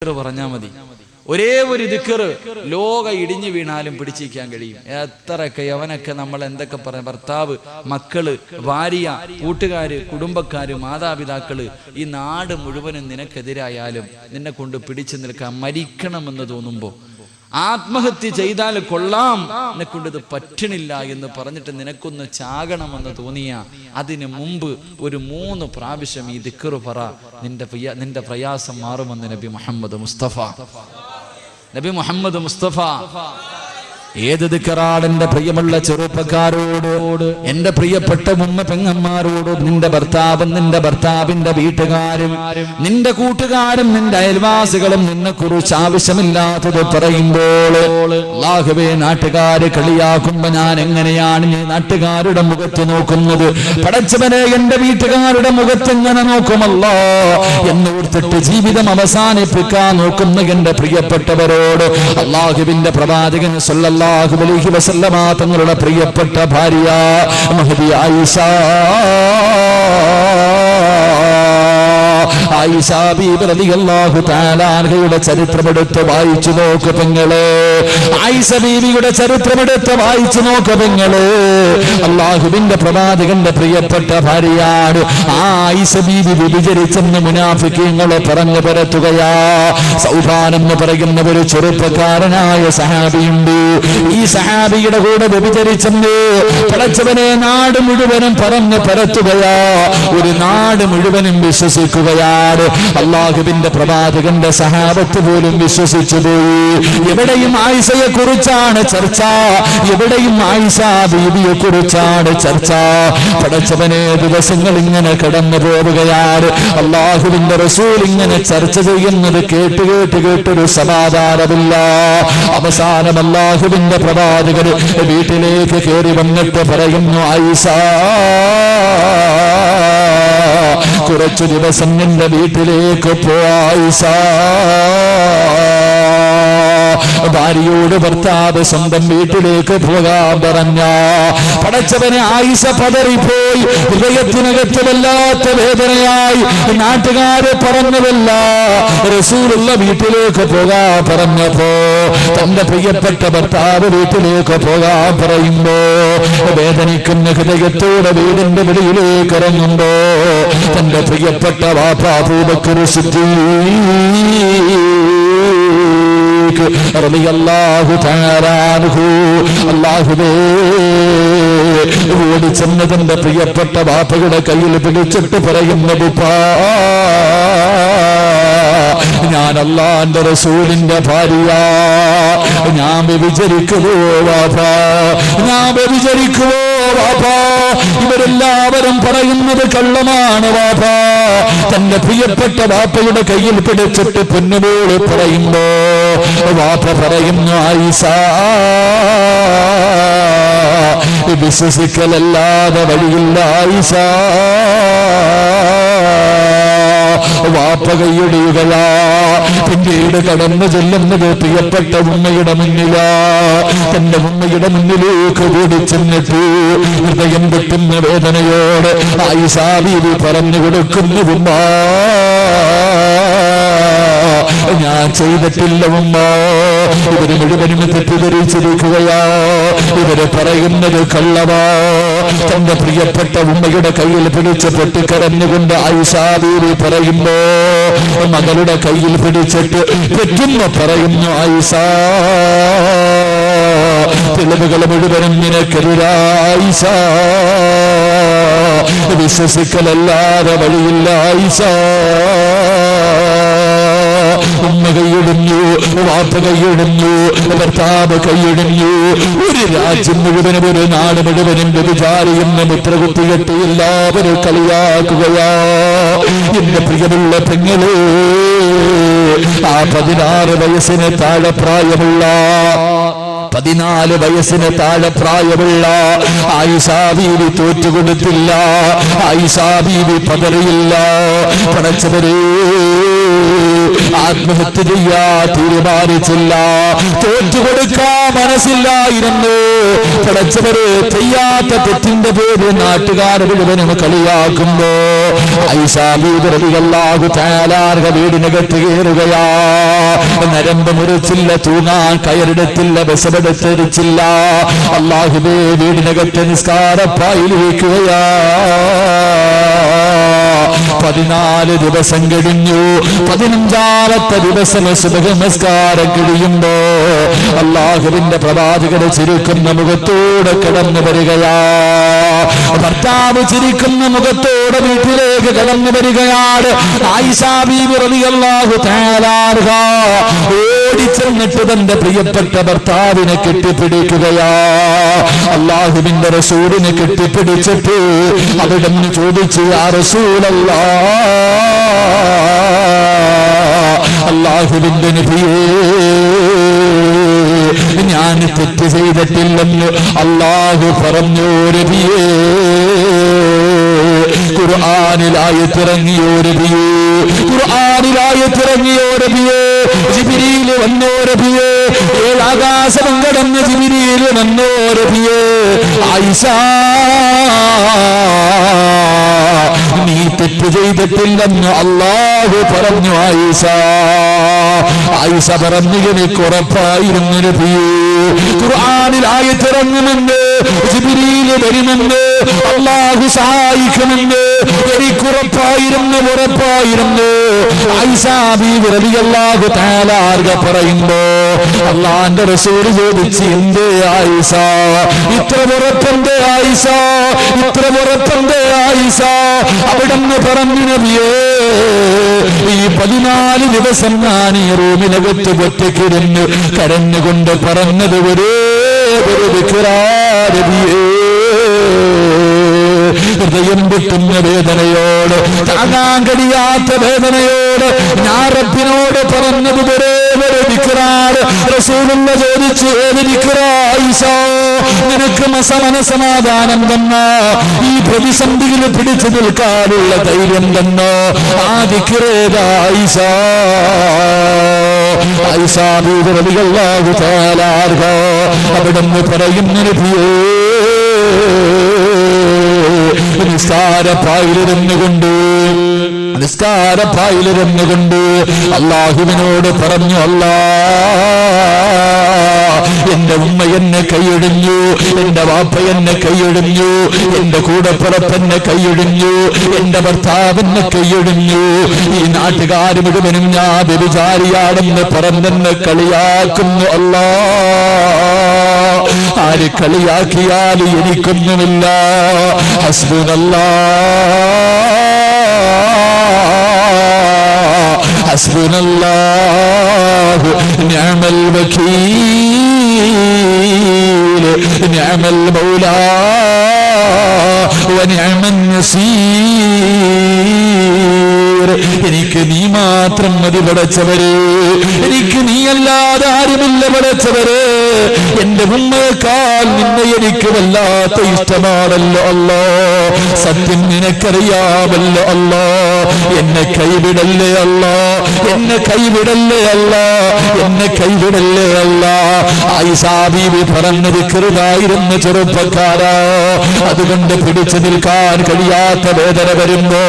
പറഞ്ഞാൽ മതി. ഒരേ ഒരു ദിക്ർ ലോക ഇടിഞ്ഞു വീണാലും പിടിച്ചിരിക്കാൻ കഴിയും. എത്രയൊക്കെ യവനൊക്കെ നമ്മൾ എന്തൊക്കെ പറഞ്ഞ ഭർത്താവ്, മക്കള്, ഭാര്യ, കൂട്ടുകാര്, കുടുംബക്കാര്, മാതാപിതാക്കള്, ഈ നാട് മുഴുവനും നിനക്കെതിരായാലും നിന്നെ കൊണ്ട് പിടിച്ചു നിൽക്കാൻ മരിക്കണമെന്ന് തോന്നുമ്പോൾ, ആത്മഹത്യ ചെയ്താൽ കൊള്ളാം, എന്നെ കൊണ്ട് ഇത് പറ്റണില്ല എന്ന് പറഞ്ഞിട്ട് നിനക്കൊന്ന് ചാകണമെന്ന് തോന്നിയ അതിന് മുമ്പ് ഒരു 3 പ്രാവശ്യം ഈ ദിക്ർ പറ, നിന്റെ പ്രയാസം മാറുമെന്ന് നബി മുഹമ്മദ് മുസ്തഫ. ഏത് ദിക്റാണ് എന്റെ പ്രിയമുള്ള ചെറുപ്പക്കാരോട്, എന്റെ പ്രിയപ്പെട്ട ഉമ്മ പെങ്ങന്മാരോട്, നിന്റെ ഭർത്താവും നിന്റെ ഭർത്താവിന്റെ വീട്ടുകാരും നിന്റെ കൂട്ടുകാരും നിന്റെ അയൽവാസികളും നിന്നെ കുറിച്ച് ആവശ്യമില്ലാത്തത് പറയുമ്പോൾ അല്ലാഹുവേ, നാട്ടുകാര് കളിയാക്കുമ്പോ ഞാൻ എങ്ങനെയാണ് ഈ നാട്ടുകാരുടെ മുഖത്ത് നോക്കുന്നത്? പടച്ചവനെ, എന്റെ വീട്ടുകാരുടെ മുഖത്ത് എങ്ങനെ നോക്കുമല്ലോ എന്നോർത്തിട്ട് ജീവിതം അവസാനിപ്പിക്കാൻ നോക്കുന്ന എന്റെ പ്രിയപ്പെട്ടവരോട് അല്ലാഹുവിന്റെ പ്രവാചകൻ സല്ലല്ലാഹു അലൈഹി വസല്ലമ തങ്ങളുടെ പ്രിയപ്പെട്ട ഭാര്യ മഹദി ആയിഷ ബീബി റളിയല്ലാഹു തആല അൻഹയുടെ ചരിത്രമെടുത്ത് വായിച്ചു നോക്ക് പെങ്ങളെ. ആയിഷ ബീബിയുടെ ചരിത്രമെടുത്ത് വായിച്ചു നോക്ക് പെങ്ങളെ. അല്ലാഹുവിന്റെ പ്രവാചകന്റെ പ്രിയപ്പെട്ട ഭാര്യയാണ്. ആയിഷ ബീബി വ്യഭിചരിച്ചെന്ന് മുനാഫിക്കീങ്ങൾ പറഞ്ഞു പരത്തുകയാ. സൗബാൻ എന്ന് പറയുന്ന ഒരു ചെറുപ്പക്കാരനായ സഹാബിയുണ്ട്. ഈ സഹാബിയുടെ കൂടെ വ്യഭിചരിച്ചെന്ന് പടച്ചവനെ നാട് മുഴുവനും പറഞ്ഞു പരത്തുകയാ. ഒരു നാട് മുഴുവനും വിശ്വസിക്കുകയാണ്. അല്ലാഹുവിന്റെ പ്രവാചകന്റെ സഹാബത്ത് പോലും വിശ്വസിച്ചു പോയി. എവിടെയും ആയിഷയെ കുറിച്ചാണ് ചർച്ച, എവിടെയും ആയിഷ ബീവിയെ കുറിച്ചാണ് ചർച്ച. പടച്ചവനെ, ദിവസങ്ങൾ ഇങ്ങനെ കടന്നു പോവുകയാണ്. അല്ലാഹുവിന്റെ റസൂൽ ഇങ്ങനെ ചർച്ച ചെയ്യുന്നത് കേട്ടൊരു സമാധാനമില്ല. അവസാനം അല്ലാഹുവിന്റെ പ്രവാചകർ വീട്ടിലേക്ക് കയറി വന്നിട്ട് പറയുന്നു, ആയിഷ, കുറച്ചു ദിവസം നിന്റെ വീട്ടിലേക്ക് പോയിഷ. ഭാര്യയോട് ഭർത്താവ് സ്വന്തം വീട്ടിലേക്ക് പോകാൻ പറഞ്ഞ പടച്ചവനെ ആയിഷ പതറിപ്പോയി. ഹൃദയത്തിനകത്ത് വല്ലാത്ത വേദനയായി. നാട്ടുകാരെ പറഞ്ഞതല്ല, റസൂലുള്ള വീട്ടിലേക്ക് പോകാൻ പറഞ്ഞപ്പോ തന്റെ പ്രിയപ്പെട്ട ഭർത്താവ് വീട്ടിലേക്ക് പോകാൻ പറയുമ്പോ വേദനിക്കുന്ന ഹൃദയത്തോടെ വീടിന്റെ വെളിയിലേക്ക് ഇറങ്ങുമ്പോ തന്റെ പ്രിയപ്പെട്ട വാപ്പ അബൂബക്കർ സിദ്ദീഖ് റളിയല്ലാഹു തആല അൻഹു അല്ലാഹുവേ ഓടി ചെന്നതിന്റെ പ്രിയപ്പെട്ട വാപ്പയുടെ കയ്യിൽ പിടിച്ചിട്ട് പറയുന്നത്, ഞാൻ അല്ലാഹുവിന്റെ റസൂലിന്റെ ഭാര്യ, ഞാൻ വ്യഭിചരിക്കുവോ വാപ്പാ, ഞാൻ വ്യഭിചരിക്കുവോ വാപ്പാ? ഇവരെല്ലാവരും പറയുന്നത് കള്ളമാണ് വാപ്പാ. തന്റെ പ്രിയപ്പെട്ട വാപ്പയുടെ കയ്യിൽ പിടിച്ചിട്ട് പൊന്നുപോള് പറയുമ്പോ വാപ്പ പറയുന്നു, ആയിഷ, വിശ്വസിക്കലല്ലാതെ വഴിയില്ല ആയിഷ. വാപ്പ കൈയൊടിയുകയാ. പിന്നീട് കടന്നു ചെല്ലുന്നത് പ്രിയപ്പെട്ട ഉമ്മയുടെ മുന്നിലാ. തന്റെ ഉമ്മയുടെ മുന്നിലേക്ക് കൂടി ചെന്നിട്ട് ഹൃദയം പൊട്ടുന്ന വേദനയോട് ആയിഷ ബീവി പറഞ്ഞു കൊടുക്കുന്നു, ഉമ്മ, ഞാൻ ചെയ്തിട്ടില്ല ഉമ്മ. ഇവര് മുഴുവനും തെറ്റിദ്ധരിച്ചിരിക്കുകയാ. ഇവര് പറയുന്നത് കള്ളവാ. തന്റെ പ്രിയപ്പെട്ട ഉമ്മയുടെ കയ്യിൽ പിടിച്ച് പൊട്ടിക്കരഞ്ഞുകൊണ്ട് ആയിഷ ബീവി പറയുമ്പോ മകളുടെ കയ്യിൽ പിടിച്ചിട്ട് പെറ്റുമ്പോ പറയുന്നു, ആയിഷ, തെളിവുകൾ മുഴുവനും നിനക്കെതിരാ ആയിഷ. വിശ്വസിക്കലല്ലാതെ വഴിയില്ല ആയിഷ. ഉമ്മ കൈയിടുന്നു, വാപ്പ കൈയിടുന്നു, ഭർത്താവ് കൈയിടുന്നു. ഒരു രാജ്യം മുഴുവനും ഒരു നാട് മുഴുവനും വ്യഭിചാരിയെന്ന് മുദ്രകുത്തിയിട്ട് എല്ലാവരും കളിയാക്കുകയാ. എന്റെ പ്രിയമുള്ള പെങ്ങളെ, ആ 16 വയസ്സിന് താഴെ പ്രായമുള്ള 14 വയസ്സിന് താഴെ പ്രായമുള്ള ആയിഷ ബീവി തോറ്റുകൊടുത്തില്ല. ആയിഷ ബീവി പതറിയില്ല. പടച്ചവരേ, ആത്മഹത്യ ചെയ്യാ തീരുമാനിച്ചില്ല. തോറ്റുകൊടുക്കാൻ മനസ്സില്ലായിരുന്നു. പടച്ചവര് ചെയ്യാത്ത തെറ്റിന്റെ പേര് നാട്ടുകാർ മുഴുവനും കളിയാക്കുമ്പോ ആയിഷാ ബീവി റളിയല്ലാഹു തആല വീടിനകത്ത് കയറുകയാ. നരമ്പ് മുറിച്ചില്ല, തൂങ്ങാൻ കയറെടുത്തില്ല, ബസമെടുത്തിരിച്ചില്ല. അല്ലാഹുവേ, വീടിനകത്ത് നിസ്കാരപ്പായിൽ വയ്ക്കുകയാ. 14 ദിവസം കഴിഞ്ഞു. 15ാമത്തെ ദിവസം സുബ്ഹ് നമസ്കാരം കഴിയുമ്പോ അല്ലാഹുവിന്റെ പ്രവാചകരെ ചിരിക്കുന്ന മുഖത്തോടെ കടന്നു വരികയാ. ഭർത്താവ് ചിരിക്കുന്ന മുഖത്തോടെ വീട്ടിലേക്ക് കടന്നു വരികയാണ്. ആയിഷാ ബീവി റളിയല്ലാഹു തആല ഓടിച്ചെന്നിട്ട് തന്റെ പ്രിയപ്പെട്ട ഭർത്താവിനെ കെട്ടിപ്പിടിക്കുകയാ. അല്ലാഹുവിന്റെ റസൂലിനെ കെട്ടിപ്പിടിച്ചിട്ട് അവിടുന്ന് ചോദിച്ചു, യാ റസൂലല്ലാഹ്, അല്ലാഹുവിന്റെ നബിയേ, ഞാൻ തെറ്റ് ചെയ്തിട്ടില്ലെന്ന് അല്ലാഹു പറഞ്ഞു. നബിയേ, ഖുർആനിലായത്തിറങ്ങിയോ നബിയേ, ഖുർആനിലായത്തിറങ്ങിയോ നബിയേ, ജിബ്രീൽ വന്നോ നബിയേ, 7 ആകാശം കടന്ന് ജിബ്രീൽ വന്നോ നബിയേ. ആയിഷാ, നീ തെറ്റ് ചെയ്തിട്ടില്ലെന്ന് അല്ലാഹു പറഞ്ഞു. ആയിഷ പറഞ്ഞു, എനിക്ക് ഉറപ്പായിരുന്നു നബിയേ, ഖുർആനിൽ ആയത്തിറങ്ങുമെന്ന്, ജിബ്രീൽ വരുമെന്ന്, അല്ലാഹു സഹായിക്കുമെന്ന് എനിക്കുറപ്പായിരുന്നു. ആയിഷാ ബീവി റളിയല്ലാഹു തആല പറയുമ്പോ അല്ലാഹുവിന്റെ റസൂൽ ചോദിച്ചു, എന്തേ ആയിഷ ഇത്ര ഉറപ്പെന്തേ ആയിഷ, ഇത്ര ഉറപ്പെന്തേ ആയിഷ? അവിടുന്ന് പറഞ്ഞു, നബിയേ, ഈ 14 ദിവസം ഞാൻ ഈ റൂമിനകത്ത് ഒറ്റയ്ക്കിരുന്ന് കരഞ്ഞുകൊണ്ട് പറഞ്ഞത് ഒരേ ഒരു ദിക്റാ നബിയേ. ഹൃദയം പൊട്ടുന്ന വേദനയോട്, താങ്ങാൻ കഴിയാത്ത വേദനയോട് ഞാൻ റബ്ബിനോട് പറഞ്ഞത് ഒരേ ഒരു ദിക്റാണ്. റസൂലുള്ളാഹി ചോദിച്ചു, ഏത് ദിക്റാ ആയിഷ? നിനക്ക് മനസമാധാനം തന്നോ, ഈ പ്രതിസന്ധിയിൽ പിടിച്ചു നിൽക്കാനുള്ള ധൈര്യം തന്നോ, ആ ദിക്റേതാ ആയിഷ? ആയിഷാ ബീവി റളിയല്ലാഹു തആല അവിടുന്ന് പറയുന്നു, നബിയേ, നിസ്കാരപ്പായിലിരുന്നുകൊണ്ട് അല്ലാഹുവിനോട് പറഞ്ഞു, അല്ലാഹ്, എന്റെ ഉമ്മ എന്നെ കൈയൊഴിഞ്ഞു, എന്റെ വാപ്പ എന്നെ കൈയൊഴിഞ്ഞു, എന്റെ കൂടപ്പിറപ്പ് എന്നെ കൈയൊഴിഞ്ഞു, എന്റെ ഭർത്താവ് എന്നെ കൈയൊഴിഞ്ഞു, ഈ നാട്ടുകാർ മുഴുവനും ഞാൻ വ്യഭിചാരിയാണെന്ന് പറഞ്ഞെന്നെ കളിയാക്കുന്നു. അല്ലാഹ്, ആര് കളിയാക്കിയാൽ എനിക്കൊന്നുമില്ല. ഹസ്ബുനല്ലാഹു നിഅമൽ വകീൽ, നിഅമൽ മൗലാ വനിഅമൻ നസീർ. എനിക്ക് നീ മാത്രം മതി പടച്ചവരെ, എനിക്ക് നീയല്ലാതെ ആരുമില്ല പടച്ചവരെ. എന്റെ ഉമ്മയേക്കാൾ നിന്നെ എനിക്ക് വല്ലാത്ത ഇഷ്ടമാണല്ലോ അല്ലാ. സത്യം നിനക്കറിയാമല്ലോ അല്ലാ. എന്നെ കൈവിടല്ലേ അല്ലാ, എന്നെ കൈവിടല്ലേ അല്ലാ, എന്നെ കൈവിടല്ലേ അല്ലാ. ആയിഷാ ബീവി പറഞ്ഞത് ചെറുതായിരുന്നു ചെറുപ്പക്കാരാ. അതുകൊണ്ട് പിടിച്ചു നിൽക്കാൻ കഴിയാത്ത വേദന വരുമ്പോ,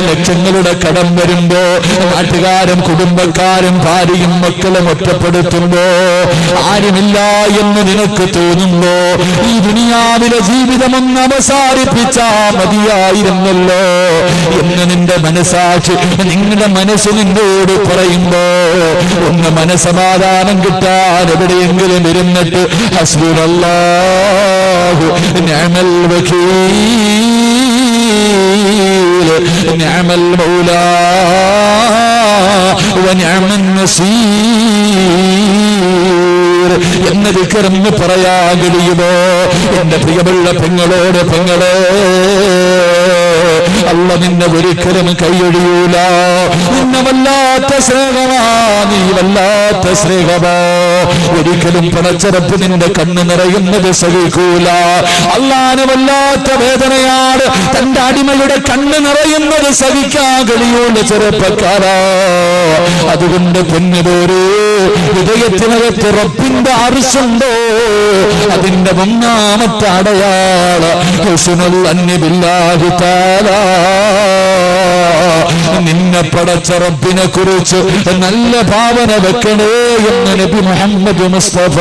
ലക്ഷങ്ങളുടെ കടം വരുമ്പോ, നാട്ടുകാരും കുടുംബക്കാരും ഭാര്യയും മക്കളും ഒറ്റപ്പെടുത്തുമ്പോ, ആരുമില്ല എന്ന് നിനക്ക് തോന്നുമ്പോ, ഈ ദുനിയാവിലെ ജീവിതമൊന്ന് അവസാനിപ്പിച്ചാ മതിയായിരുന്നല്ലോ എന്ന് നിന്റെ മനസാക്ഷി, നിങ്ങളുടെ മനസ്സ് നിന്നോട് പറയുമ്പോ, ഒന്ന് മനസമാധാനം കിട്ടാൻ എവിടെയെങ്കിലും ഇരുന്നിട്ട് ഹസ്ബുനല്ലാഹു നിഅമൽ വകീൽ, നിഅമൽ മൗലാ വനിഅമൻ നസീർ എന്ന ദിക്റെന്ന് പറയാൻ കഴിയുമോ? എന്റെ പ്രിയമുള്ള പെങ്ങളോട്, പെങ്ങളെ, അല്ല നിന്നെ ഒരിക്കലും കൈയൊഴിയൂല. നിന്നെ വല്ലാത്ത സ്നേഹമാ, നീ വല്ലാത്ത വല്ലാത്ത സ്നേഹമോ. ഒരിക്കലും പടച്ചറപ്പ് നിന്റെ കണ്ണ് നിറയുന്നത് സഹിക്കൂല. അള്ളാഹുവിന് വല്ലാത്ത വേദനയാണ് തന്റെ അടിമയുടെ കണ്ണ് നിറയുന്നത് സഹിക്കാൻ കഴിയൂല ചെറുപ്പക്കാരാ. അതുകൊണ്ട് പൊന്നുപോരേ, ഹൃദയത്തിനകത്ത് റബ്ബിന്റെ അർശുണ്ടോ, അതിന്റെ ഒന്നാമത്തെ അടയാളം ഹുസ്നുൽ അന്നി ബില്ലാഹി തആല. നിന്നെ പടച്ച റബ്ബിനെ കുറിച്ച് നല്ല ഭാവന വെക്കണേ എന്ന് നബി മുഹമ്മദ് മുസ്തഫ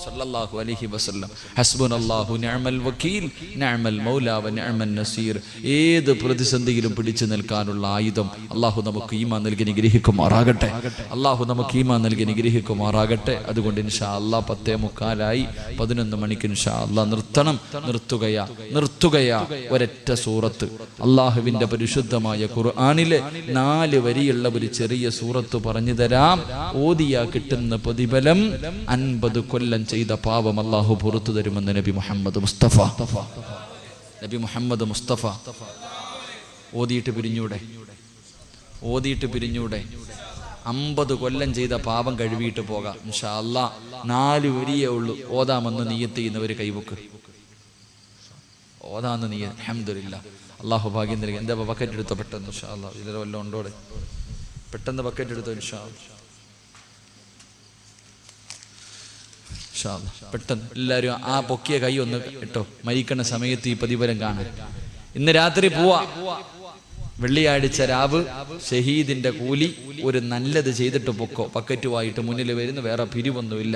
സല്ലല്ലാഹു അലൈഹി വസല്ലം. ഹസ്ബുനല്ലാഹു നിഅമൽ വകീൽ നിഅമൽ മൗലാ വ നിഅമൻ നസീർ. ഏത് പ്രതിസന്ധിയിലും പിടിച്ചു നിൽക്കാനുള്ള ആയുധം അല്ലാഹു നമുക്ക് ഈമാൻ നൽകി അനുഗ്രഹിക്കുമാറാകട്ടെ. അല്ലാഹു നമുക്ക് ഈമാൻ നൽകി അനുഗ്രഹിക്കുമാറാകട്ടെ. അതുകൊണ്ട് ഇൻഷാ അല്ലാഹ് 10:45 11 മണിക്ക് ഇൻഷാ അല്ലാഹ് നിർത്തുകയാ ഒരൊറ്റ സൂറത്ത്. അല്ലാഹുവിന്റെ പരിശുദ്ധമായ ഖുർആനിലെ 4 വരിയുള്ള ഒരു ചെറിയ സൂറത്ത് പറഞ്ഞു തരാം. ഓതിയാ കിട്ടുന്ന പ്രതിഫലം 50 കൊല്ലം ചെയ്ത പാപം അല്ലാഹു പുറത്തു തരുമെന്ന് നബി മുഹമ്മദ് മുസ്തഫ. ഓതിയിട്ട് പിരിഞ്ഞൂടെ 50 കൊല്ലം ചെയ്ത പാപം കഴുകിയിട്ട് പോകാം ഇൻഷാ അല്ലാഹ്. 4 വരിയേ ഉള്ളൂ. ഓതാമെന്ന് നിയ്യത്ത് ചെയ്യുന്നവർ കൈവക്ക്. ഓതാന്ന് നീ അൽഹംദുലില്ലാഹ്. അല്ലാഹു ഭാഗ്യം നൽകി. എന്താ ബക്കറ്റ് എടുത്തോ പെട്ടെന്ന് ഇൻഷാ അല്ലാഹ്. ഇതിലെ വല്ലതും ഉണ്ടോടെ പെട്ടെന്ന് ബക്കറ്റ് എടുത്തോ ഇൻഷാ അല്ലാഹ്. പെട്ടെന്ന് എല്ലാവരും ആ പൊക്കിയ കൈ ഒന്ന് ഇട്ടോ. മരിക്കണ സമയത്ത് ഈ പ്രതിഫലം കാണാൻ. ഇന്ന് രാത്രി പോവാ. വെള്ളിയാഴ്ച രാവ് ഷഹീദിന്റെ കൂലി ഒരു നല്ലത് ചെയ്തിട്ട് പൊക്കോ. പക്കറ്റുമായിട്ട് മുന്നിൽ വരുന്ന വേറെ പിരിവൊന്നുമില്ല.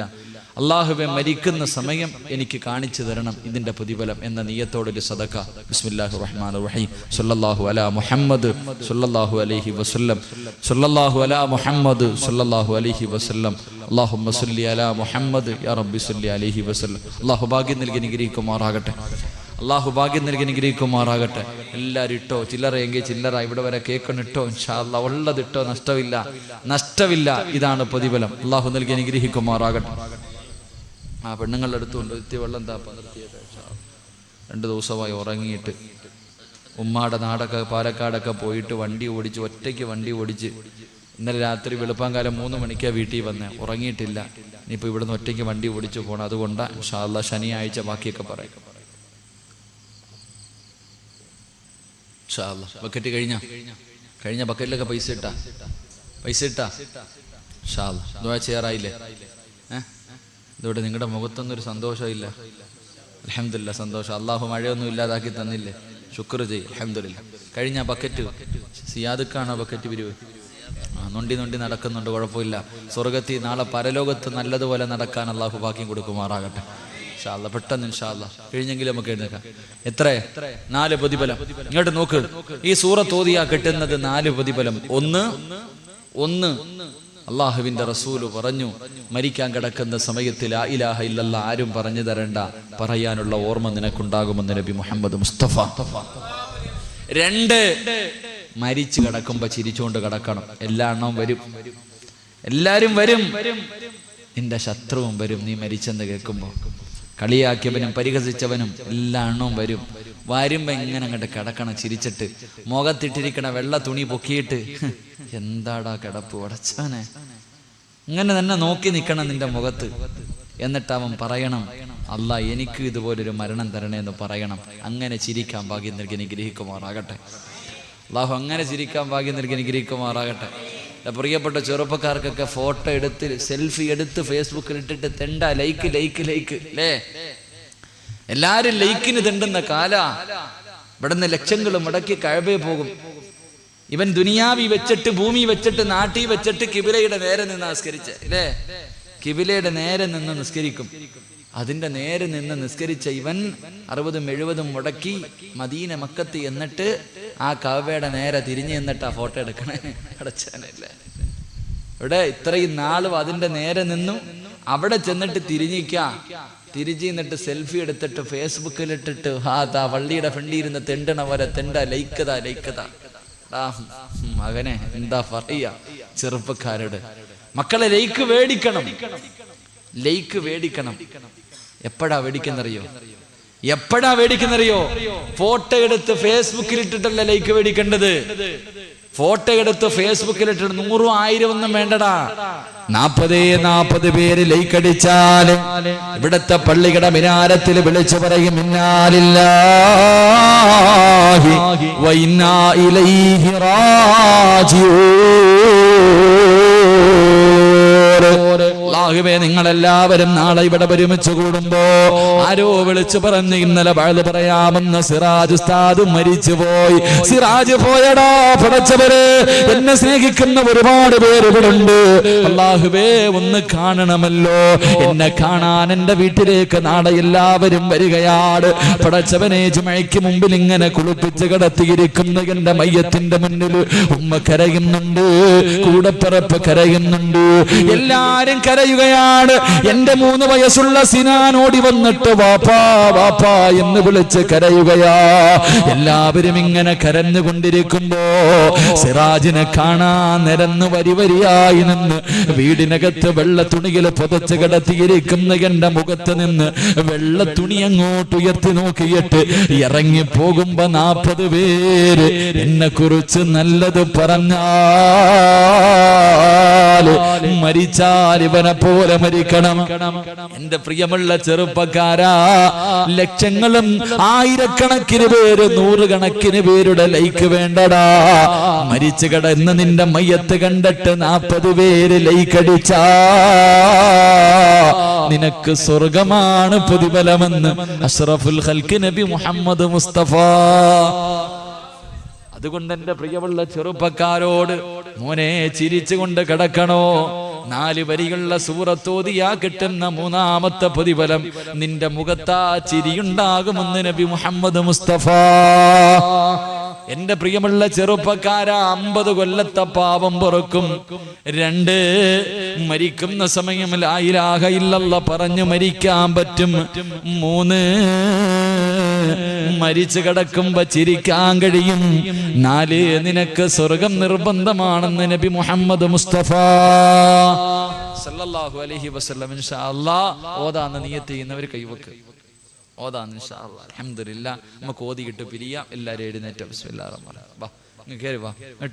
അള്ളാഹുവെ മരിക്കുന്ന സമയം എനിക്ക് കാണിച്ചു തരണം ഇതിന്റെ പ്രതിഫലം എന്ന നിയത്തോടൊരു സദഖ. ബിസ്മില്ലാഹിർ റഹ്മാനിർ റഹീം. സല്ലല്ലാഹു അലാ മുഹമ്മദ് സല്ലല്ലാഹു അലൈഹി വസല്ലം. സല്ലല്ലാഹു അലാ മുഹമ്മദ് സല്ലല്ലാഹു അലൈഹി വസല്ലം. അല്ലാഹുമ്മ സല്ലി അലാ മുഹമ്മദ് യാ റബ്ബി സല്ലി അലൈഹി വസല്ലം. അല്ലാഹു ഭാഗ്യം നൽകി അനുഗ്രഹിക്കുമാറാകട്ടെ. അല്ലാഹു ഭാഗ്യം നൽകി അനുഗ്രഹിക്കുമാറാകട്ടെ. എല്ലാവരും ഇട്ടോ. ചില്ലറയെങ്കിൽ ചില്ലറ. ഇവിടെ വരെ കേൾക്കണിട്ടോ ഇൻഷാ അല്ലാഹ്. ഉള്ളതിട്ടോ. നഷ്ടമില്ല. ഇതാണ് പ്രതിഫലം. അല്ലാഹു നൽകി അനുഗ്രഹിക്കുമാറാകട്ടെ. ആ പെണ്ണുങ്ങളുടെ അടുത്തുകൊണ്ട് എത്തിയ വെള്ളം താപ്പാൻ നിർത്തിയത്. 2 ദിവസമായി ഉറങ്ങിയിട്ട് ഉമ്മാടെ നാടൊക്കെ പാലക്കാടൊക്കെ പോയിട്ട് ഒറ്റയ്ക്ക് വണ്ടി ഓടിച്ച് ഇന്നലെ രാത്രി വെളുപ്പാങ്കാലം 3 മണിക്കാണ് വീട്ടിൽ വന്നേ. ഉറങ്ങിയിട്ടില്ല. ഇനിയിപ്പോൾ ഇവിടുന്ന് ഒറ്റയ്ക്ക് വണ്ടി ഓടിച്ചു പോകണം. അതുകൊണ്ടാണ് ഇൻഷാ അല്ലാഹ് ശനിയാഴ്ച ബാക്കിയൊക്കെ പറയാം. ഇൻഷാ അല്ലാഹ്. ബക്കറ്റ് കഴിഞ്ഞ ബക്കറ്റിലൊക്കെ പൈസ ഇട്ടാ ഇൻഷാ അല്ലാഹ്. ദുആ ചെയ്യാറായില്ലേ? ഇതോടെ നിങ്ങളുടെ മുഖത്തൊന്നൊരു സന്തോഷമില്ല. അൽഹംദുലില്ലാഹ് സന്തോഷം. അള്ളാഹു മഴയൊന്നും ഇല്ലാതാക്കി തന്നില്ലേ? ശുക്ർ ചെയ്യ്. അൽഹംദുലില്ലാഹ്. കഴിഞ്ഞ ബക്കറ്റ് സിയാദുക്കാണോ ബക്കറ്റ് പിരിവ്? നൊണ്ടി നടക്കുന്നുണ്ട്. കുഴപ്പമില്ല. സ്വർഗത്തിൽ നാളെ പരലോകത്ത് നല്ലതുപോലെ നടക്കാൻ അള്ളാഹു ഭാഗ്യം കൊടുക്കുമാറാകട്ടെ. ഇൻഷാ അല്ലാഹ്. പെട്ടെന്ന് ഇൻഷാ അല്ലാഹ്. കഴിഞ്ഞെങ്കിലും നമുക്ക് എഴുന്നേക്കാം. എത്ര? 4 പ്രതിഫലം. ഇങ്ങോട്ട് നോക്ക്. ഈ സൂറത്ത് ഓതിയാ കിട്ടുന്നത് 4 പ്രതിഫലം. ഒന്ന് അള്ളാഹുവിന്റെ റസൂല് പറഞ്ഞു, മരിക്കാൻ കിടക്കുന്ന സമയത്ത് ലാ ഇലാഹ ഇല്ലല്ലാഹ് ആരും പറഞ്ഞു തരണ്ട, പറയാനുള്ള ഓർമ്മ നിനക്കുണ്ടാകുമെന്ന് നബി മുഹമ്മദ് മുസ്തഫ. 2 മരിച്ചു കിടക്കുമ്പോ ചിരിച്ചുകൊണ്ട് കിടക്കണം. എല്ലാരും വരും. നിന്റെ ശത്രുവും വരും. നീ മരിച്ചെന്ന് കേൾക്കുമ്പോ കളിയാക്കിയവനും പരിഹസിച്ചവനും എല്ലാ എണ്ണവും വരും. വരുമ്പോ എങ്ങനെ അങ്ങോട്ട് കിടക്കണം ചിരിച്ചിട്ട്. മുഖത്തിട്ടിരിക്കണ വെള്ള തുണി പൊക്കിയിട്ട് എന്താടാ കിടപ്പ് ഉടച്ചാനെ, ഇങ്ങനെ തന്നെ നോക്കി നിൽക്കണം നിന്റെ മുഖത്ത്. എന്നിട്ട് അവൻ പറയണം, അല്ലാ എനിക്ക് ഇതുപോലൊരു മരണം തരണേ എന്ന് പറയണം. അങ്ങനെ ചിരിക്കാൻ ഭാഗ്യം നൽകി അനുഗ്രഹിക്കുമാറാകട്ടെ. അല്ലാഹു അങ്ങനെ ചിരിക്കാൻ ഭാഗ്യം നൽകി അനുഗ്രഹിക്കുമാറാകട്ടെ. പ്രിയപ്പെട്ട ചെറുപ്പക്കാർക്കൊക്കെ ഫോട്ടോ എടുത്ത് സെൽഫി എടുത്ത് ഫേസ്ബുക്കിൽ ഇട്ടിട്ട് തെണ്ട ലൈക്ക് അല്ലേ? എല്ലാരും ലൈക്കിന് തെണ്ടുന്ന കാല. ഇവിടുന്ന് ലക്ഷങ്ങൾ മുടക്കി കഅബേ പോകും. ഇവൻ ദുനിയാവി വെച്ചിട്ട് ഭൂമി വെച്ചിട്ട് നാട്ടി വെച്ചിട്ട് കിബിലയുടെ നേരെ നിന്ന് നിസ്കരിച്ച അല്ലേ? കിബിലയുടെ നേരെ നിന്ന് നിസ്കരിക്കും. അതിന്റെ നേരെ നിന്ന് നിസ്കരിച്ച ഇവൻ 60-70 മുടക്കി മദീന മക്കത്ത് എന്നിട്ട് ആ കഅബയുടെ നേരെ തിരിഞ്ഞു എന്നിട്ട് ആ ഫോട്ടോ എടുക്കണേ. അടച്ചാനല്ലേ ഇവിടെ ഇത്രയും നാളും അതിന്റെ നേരെ നിന്നു. അവിടെ ചെന്നിട്ട് തിരിഞ്ഞു നിന്നിട്ട് സെൽഫി എടുത്തിട്ട് ഫേസ്ബുക്കിൽ ഇട്ടിട്ട് വള്ളിയുടെ ഫ്രണ്ടിൽ ഇരുന്ന് തെണ്ടണ പോലെ തെണ്ട ലൈക്കതാ. മകനെ എന്താ പറയാ ചെറുപ്പക്കാരോട്? മക്കളെ ലൈക്ക് വേടിക്കണം. എപ്പോഴാ വേടിക്കുന്നറിയോ? ഫോട്ടോ എടുത്ത് ഫേസ്ബുക്കിൽ ഇട്ടിട്ടല്ല ലൈക്ക് വേടിക്കേണ്ടത്. ഫോട്ടോ എടുത്ത് ഫേസ്ബുക്കിലിട്ട് 100 1000 ഒന്നും വേണ്ടടാ. 40 പേര് ലൈക്ക് അടിച്ചാൽ ഇവിടത്തെ പള്ളിയുടെ മിനാരത്തിൽ വിളിച്ചു പറയും ഇന്നാലില്ലാഹി വ ഇന്നാ ഇലൈഹി റാജിഊൻ. അല്ലാഹുവേ, നിങ്ങളെല്ലാവരും നാളെ ഇവിടെ ഒരുമിച്ച് കൂടുമ്പോ ആരോ വിളിച്ചു പറഞ്ഞു ഇന്നലെ വഅദ് പറയാമെന്ന് സിറാജ് ഉസ്താദ് മരിച്ചുപോയി. സിറാജ് പോയടാ. പടച്ചവരെ, എന്നെ സ്നേഹിക്കുന്ന ഒരുപാട് പേര് ഇവിടെ ഉണ്ട്. അല്ലാഹുവേ, ഒന്ന് കാണണമല്ലോ. എന്നെ കാണാൻ എന്റെ വീട്ടിലേക്ക് നാളെ എല്ലാവരും വരികയാണ്. പടച്ചവനെ, ജുമഅയ്ക്ക് മുമ്പിൽ ഇങ്ങനെ കുളിപ്പിച്ച് കിടത്തിയിരിക്കുന്ന എന്റെ മയ്യത്തിന്റെ മുന്നിൽ ഉമ്മ കരയുന്നുണ്ട്, കൂടപ്പിറപ്പ് കരയുന്നുണ്ട്, എല്ലാരും കരയുകയാണ്. എന്റെ 3 വയസ്സുള്ള സിനാൻ ഓടി വന്നിട്ട് വാപ്പാ വാപ്പാ എന്ന് വിളിച്ച് കരയുകയാ. എല്ലാവരും ഇങ്ങനെ കരഞ്ഞുകൊണ്ടിരിക്കുമ്പോ സിറാജിനെ കാണാൻ നിരന്ന് വരിയായി നിന്ന് വീടിനകത്ത് വെള്ള തുണിയിൽ പുതച്ച് കിടത്തിയിരിക്കുന്ന എന്റെ മുഖത്ത് നിന്ന് വെള്ള തുണി അങ്ങോട്ട് ഉയർത്തി നോക്കിയിട്ട് ഇറങ്ങി പോകുമ്പോ 40 പേര് എന്നെ കുറിച്ച് നല്ലത് പറഞ്ഞാൽ മരിച്ചാൽ ഇവനെ പോലെ മരിക്കണം. എന്റെ പ്രിയമുള്ള ചെറുപ്പക്കാരാ, ലക്ഷങ്ങളും ആയിരക്കണക്കിന് പേര് 100 കണക്കിന് പേരുടെ ലൈക്ക് വേണ്ടടാ. മരിച്ചു കിടന്ന് നിന്റെ മയ്യത്ത് കണ്ടിട്ട് 40 പേര് ലൈക്ക് അടിച്ചാ നിനക്ക് സ്വർഗമാണ് പ്രതിഫലമെന്ന് അഷ്റഫുൽ ഖൽഖ് നബി മുഹമ്മദ് മുസ്തഫ. അതുകൊണ്ട് എന്റെ പ്രിയമുള്ള ചെറുപ്പക്കാരോട്, മോനെ, ചിരിച്ചുകൊണ്ട് കിടക്കണോ? 4 വരികളുള്ള സൂറത്തോതിയാ കിട്ടുന്ന 3ാമത്തെ പ്രതിഫലം നിന്റെ മുഖത്താ ചിരിയുണ്ടാകുമെന്ന് നബി മുഹമ്മദ് മുസ്തഫ. എന്റെ പ്രിയമുള്ള ചെറുപ്പക്കാരാ, 50 കൊല്ലത്തെ പാപം പൊറുക്കും. 2, മരിക്കുന്ന സമയം ലാ ഇലാഹ ഇല്ലല്ലാഹ് പറഞ്ഞു മരിക്കാൻ പറ്റും. 3, മരിച്ചു കിടക്കുമ്പോ ചിരിക്കാൻ കഴിയും. 4, നിനക്ക് സ്വർഗം നിർബന്ധമാണെന്ന് നബി മുഹമ്മദ് മുസ്തഫ സല്ലല്ലാഹു അലൈഹി വസല്ലം. ഇൻഷാ അല്ലാഹ് ഓതാന്ന് നിയത്ത് ചെയ്യുന്നവർ കൈവക്ക്. ഓതാന്ന് ഇൻഷാ അല്ലാഹ്. അൽഹംദുലില്ലാഹ്. നമുക്ക് ഓതിയിട്ട് പിരിയാം. എല്ലാവരും എഴുന്നേറ്റ് ബിസ്മില്ലാഹിർ റഹ്മാനിർ റഹീം. വാ, കേറി വാ.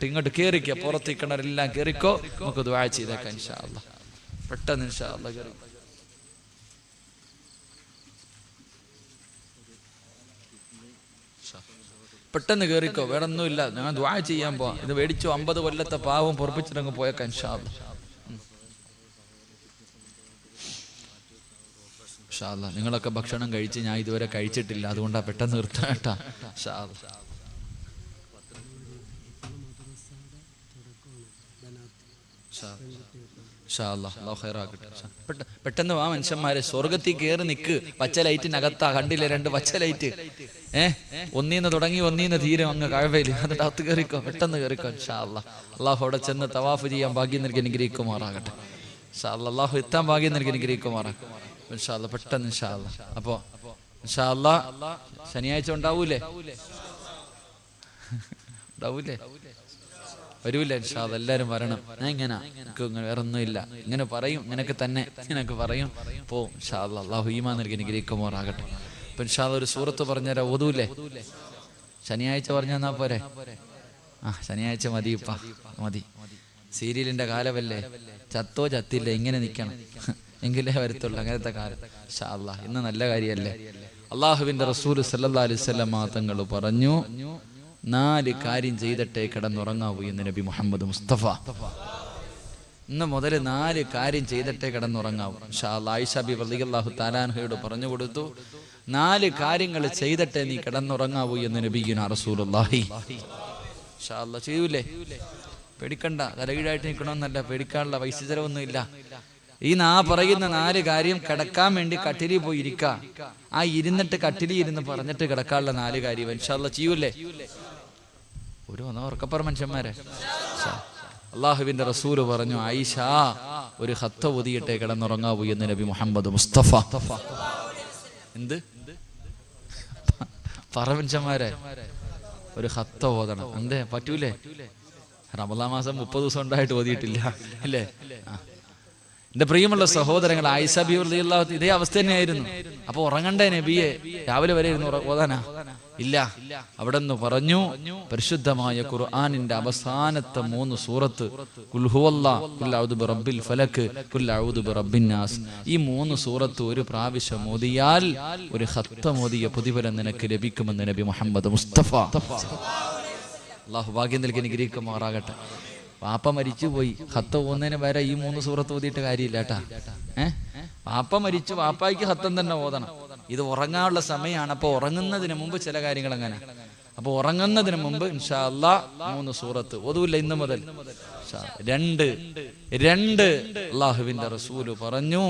ഇങ്ങോട്ട് കേറിക്കോ. പുറത്തേക്കണരെല്ലാം കേറിക്കോ. നമുക്ക് ദുആ ചെയ്തേക്കാം ഇൻഷാ അല്ലാഹ്. പെട്ടെന്ന് ഇൻഷാ അല്ലാഹ് കേറി. പെട്ടെന്ന് കേറിക്കോ. വേറൊന്നുമില്ല, ഞാൻ ദുആ ചെയ്യാൻ പോവാം. ഇത് മേടിച്ചോ. 50 കൊല്ലത്തെ പാവം പൊറപ്പിച്ചിട്ടങ്ങ് പോയേക്കാം ഇൻഷാ അല്ലാഹ്. ഇൻഷാ അല്ലാഹ്. നിങ്ങളൊക്കെ ഭക്ഷണം കഴിച്ച് ഞാൻ ഇതുവരെ കഴിച്ചിട്ടില്ല, അതുകൊണ്ടാ പെട്ടെന്ന് നിർത്താം കേട്ടാ. ഇൻഷാ അല്ലാഹ്. പെട്ടെന്ന് വാ മനുഷ്യന്മാരെ. സ്വർഗത്തിൽ കയറി നിക്ക്. പച്ച ലൈറ്റിനകത്താ. കണ്ടില്ലേ 2 പച്ച ലൈറ്റ്? ഒന്നീന്ന് തുടങ്ങി ഒന്നീന്ന് തീരും അങ്ങ് കഅബയിൽ. അതിന്റെ അകത്ത് കയറിക്കോ. പെട്ടെന്ന് കയറിക്കോ ഇൻഷാ അല്ലാഹ്. അള്ളാഹു അവിടെ ചെന്ന് തവാഫ് ചെയ്യാൻ ഭാഗ്യം നൽകി അനുഗ്രഹിക്കുമാറാകട്ടെ. ഇൻഷാ അല്ലാഹ്. അള്ളാഹു എത്താൻ ഭാഗ്യം നൽകി അനുഗ്രഹിക്കുമാറാകട്ടെ ഇൻഷാ അല്ലാഹ്. പെട്ടെന്ന് ഇൻഷാ അല്ലാഹ്. അപ്പോ ഇൻഷാ അല്ലാഹ് ശനിയാഴ്ച ഉണ്ടാവൂലേ? ഉണ്ടാവൂലേ? വരൂല ഇൻഷാ അല്ലാഹ്. എല്ലാവരും വരണം. ഞാൻ ഇങ്ങനെ വേറെ ഒന്നുമില്ല, ഇങ്ങനെ പറയും. ഇങ്ങനെയൊക്കെ തന്നെ ഇങ്ങനെയൊക്കെ പറയും. പോവും ഇൻഷാ അല്ലാഹ്. അള്ളാഹു ഈമാൻ നൽകി അനുഗ്രഹിക്കുമാറാകട്ടെ. അപ്പൊ ഇൻഷാ അല്ലാഹ് ഒരു സൂറത്ത് പറഞ്ഞുതരാം. ഓതൂലേ? ശനിയാഴ്ച പറഞ്ഞു തന്നാ പോരെ? ശനിയാഴ്ച മതി. ഇപ്പ മതി. സീരിയലിന്റെ കാലമല്ലേ. ചത്തോ ചത്തില്ല ഇങ്ങനെ നിൽക്കണം, എങ്കിലേ വരത്തുള്ളൂ. അങ്ങനത്തെ കാലം ഇൻഷാ അല്ലാഹ്. ഇന്ന് നല്ല കാര്യമല്ലേ? അള്ളാഹുവിന്റെ റസൂൽ സല്ലല്ലാഹു അലൈഹി വസല്ലം തങ്ങൾ പറഞ്ഞു, 4 കാര്യം ചെയ്തിട്ടേ കിടന്നുറങ്ങാവൂ എന്ന് നബി മുഹമ്മദ് മുസ്തഫ. ഇന്ന് മുതൽ 4 കാര്യം ചെയ്തിട്ടേ കിടന്നുറങ്ങാവൂ ഇൻഷാ അല്ലാഹ്. ആയിഷ ബി റളിയല്ലാഹു തആല അൻഹയോട് പറഞ്ഞു കൊടുത്തു, 4 കാര്യങ്ങൾ ചെയ്തിട്ടേ നീ കിടന്നുറങ്ങാവൂ എന്ന് നബിയുനാ റസൂലുള്ളാഹി ഇൻഷാ അല്ലാഹ്. ചെയ്യൂലേ? പേടിക്കണ്ട. തലകീഴായിട്ട് നിൽക്കണമെന്നല്ല, പേടിക്കാനുള്ള പൈസ ചെലവൊന്നും ഇല്ല. ഈ പറയുന്ന 4 കാര്യം കിടക്കാൻ വേണ്ടി കട്ടിലിൽ പോയി ഇരിക്കുക. ആ ഇരുന്നിട്ട് കട്ടിലിൽ ഇരുന്ന് പറഞ്ഞിട്ട് കിടക്കാനുള്ള 4 കാര്യം ഇൻഷാ അല്ലാഹ് ചെയ്യൂലേ? ഒരു ഉറക്കപ്പറ മനുഷ്യന്മാരെ. അള്ളാഹുവിന്റെ റസൂല് പറഞ്ഞു, ആയിഷ ഒരു ഖത്ത് ഓതിയിട്ടേ കിടന്നുറങ്ങാവൂ എന്ന് നബി മുഹമ്മദ് മുസ്തഫ. എന്ത് പറ മനുഷ്യന്മാരെ? ഒരു ഖത്ത് ഓതണം. എന്തേ പറ്റൂലേ? റമദാൻ മാസം 30 ദിവസം ഉണ്ടായിട്ട് ഓതിയിട്ടില്ല അല്ലേ? എന്റെ പ്രിയമുള്ള സഹോദരങ്ങൾ, ആയിഷ ബി റളിയല്ലാഹു ഇതേ അവസ്ഥ തന്നെയായിരുന്നു. അപ്പൊ ഉറങ്ങണ്ടേ നബിയെ? രാവിലെ വരെ ഇരുന്ന് ഓതാനാ? ഇല്ല. അവിടെ നിന്ന് പറഞ്ഞു പരിശുദ്ധമായ ഖുർആനിന്റെ അവസാനത്തെ 3 സൂറത്ത് ഖുൽ ഹുവല്ലാഹ്, ഖുൽ അഊദു ബിറബ്ബിൽ ഫലക്, ഖുൽ അഊദു ബിറബ്ബിൻ നാസ്, ഈ 3 സൂറത്ത് ഒരു പ്രാവശ്യം ഓതിയാൽ ഒരു ഖത്തം ഓതിയ പ്രതിഫലം നിനക്ക് ലഭിക്കുമെന്ന് നബി മുഹമ്മദ് മുസ്തഫ. അല്ലാഹു ഭാഗ്യം നൽകി അനുഗ്രഹിക്കുമാറാകട്ടെ. വാപ്പ മരിച്ചുപോയി, ഖത്ത് ഓതുന്നതിന് വരെ ഈ 3 സൂറത്ത് ഓതിയിട്ട് കാര്യമില്ല കേട്ടാ. വാപ്പ മരിച്ചു, വാപ്പായ്ക്ക് ഖത്തം തന്നെ ഓതണം. ഇത് ഉറങ്ങാനുള്ള സമയമാണ്. അപ്പൊ ഉറങ്ങുന്നതിന് മുമ്പ് ചില കാര്യങ്ങൾ അങ്ങനെ. അപ്പൊ ഉറങ്ങുന്നതിന് മുമ്പ് ഇൻഷാ അല്ലാഹ് 3 സൂറത്ത് ഓതൂല്ല ഇന്ന് മുതൽ. 2 അല്ലാഹുവിന്റെ റസൂല് പറഞ്ഞു,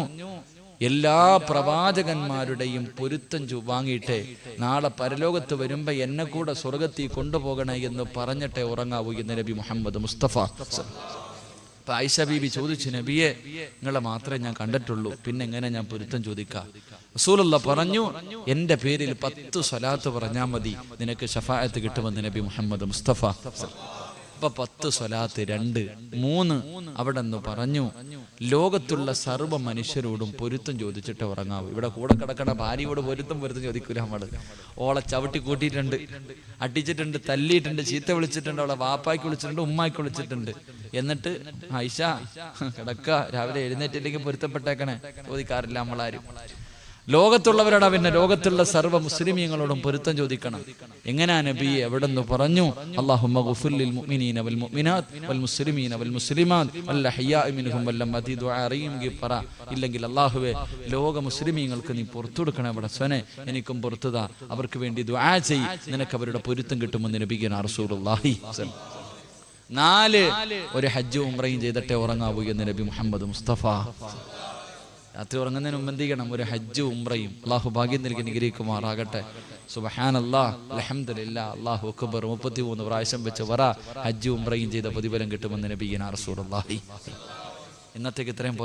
എല്ലാ പ്രവാചകന്മാരുടെയും പൊരുത്തം വാങ്ങിയിട്ടേ നാളെ പരലോകത്ത് വരുമ്പോ എന്നെ കൂടെ സ്വർഗത്തിൽ കൊണ്ടുപോകണേ എന്ന് പറഞ്ഞിട്ടേ ഉറങ്ങാവൂ എന്ന് നബി മുഹമ്മദ് മുസ്തഫ. അപ്പൊ ആയിഷ ബീബി ചോദിച്ചു, നബിയെ നിങ്ങളെ മാത്രമേ ഞാൻ കണ്ടിട്ടുള്ളൂ, പിന്നെ എങ്ങനെ ഞാൻ പൊരുത്തം ചോദിക്കാം? റസൂലുള്ളാഹി പറഞ്ഞു, എന്റെ പേരിൽ 10 സ്വലാത്ത് പറഞ്ഞാൽ മതി, നിനക്ക് ശഫാഅത്ത് കിട്ടുമെന്ന് നബി മുഹമ്മദ് മുസ്തഫ. അപ്പൊ 10 സ്വലാത്ത് 2 3 അവിടെ നിന്ന് പറഞ്ഞു, ലോകത്തുള്ള സർവ്വ മനുഷ്യരോടും പൊരുത്തം ചോദിച്ചിട്ട് ഉറങ്ങാവൂ. ഇവിടെ കൂടെ കിടക്കണ ഭാര്യയോട് പൊരുത്തം ചോദിക്കൂല നമ്മള്. ഓളെ ചവിട്ടി കൂട്ടിയിട്ടുണ്ട്, അടിച്ചിട്ടുണ്ട്, തല്ലിയിട്ടുണ്ട്, ചീത്ത വിളിച്ചിട്ടുണ്ട്, അവളെ വാപ്പായ്ക്ക് വിളിച്ചിട്ടുണ്ട്, ഉമ്മായ്ക്ക് വിളിച്ചിട്ടുണ്ട്. എന്നിട്ട് ആയിഷ കിടക്ക, രാവിലെ എഴുന്നേറ്റില്ലെങ്കിൽ പൊരുത്തപ്പെട്ടേക്കണേ ചോദിക്കാറില്ല നമ്മളാരും. ലോകത്തുള്ളവരോടാ, പിന്നെ ലോകത്തുള്ള സർവ്വ മുസ്ലിമീങ്ങളോടും പൊരുത്തം ചോദിക്കണം. എങ്ങനെയാ നബിയെ? എവിടെ നിന്ന് പറഞ്ഞു, അല്ലാഹുമ്മ ഗുഫിർ ലിൽ മുഅ്മിനീന വൽ മുഅ്മിനാത്ത് വൽ മുസ്ലിമീന വൽ മുസ്ലിമാത്ത് വൽ അഹ്യാഇ മിൻഹും വൽ അംവാതി ദുആഇയും ഗിഫറ. ഇല്ലെങ്കിൽ അല്ലാഹുവേ, ലോക മുസ്ലിമീങ്ങൾക്ക് നീ പുറത്തു കൊടുക്കണേ പടച്ചവനെ, എനിക്കും പുറത്തുതാ, അവർക്ക് വേണ്ടി ദുആ ചെയ്യ്, നിനക്ക് അവരുടെ പൊരുത്തം കിട്ടുമെന്ന് നബിയുനാ റസൂലുള്ളാഹി. 4 ഒരു ഹജ്ജ് ഉംറയും ചെയ്തിട്ടേ ഉറങ്ങാവൂ എന്ന് നബി മുഹമ്മദ് മുസ്തഫ. രാത്രി ഉറങ്ങുന്നതിന് മുമ്പ് എന്ത് ചെയ്യണം? ഒരു ഹജ്ജ് ഉംറയും. അല്ലാഹു ഭാഗ്യം നൽകി അനുഗ്രഹിക്കുമാറാകട്ടെ. സുബ്ഹാനല്ലാഹ്, അൽഹംദുലില്ലാഹ്, അല്ലാഹു അക്ബർ 33 പ്രാവശ്യം വെച്ച് പറ, ഹജ്ജ് ഉംറയും ചെയ്ത പ്രതിഫലം കിട്ടുമെന്ന് നബിയുനാ റസൂലുള്ളാഹി. ഇന്നത്തേക്ക് ഇത്രയും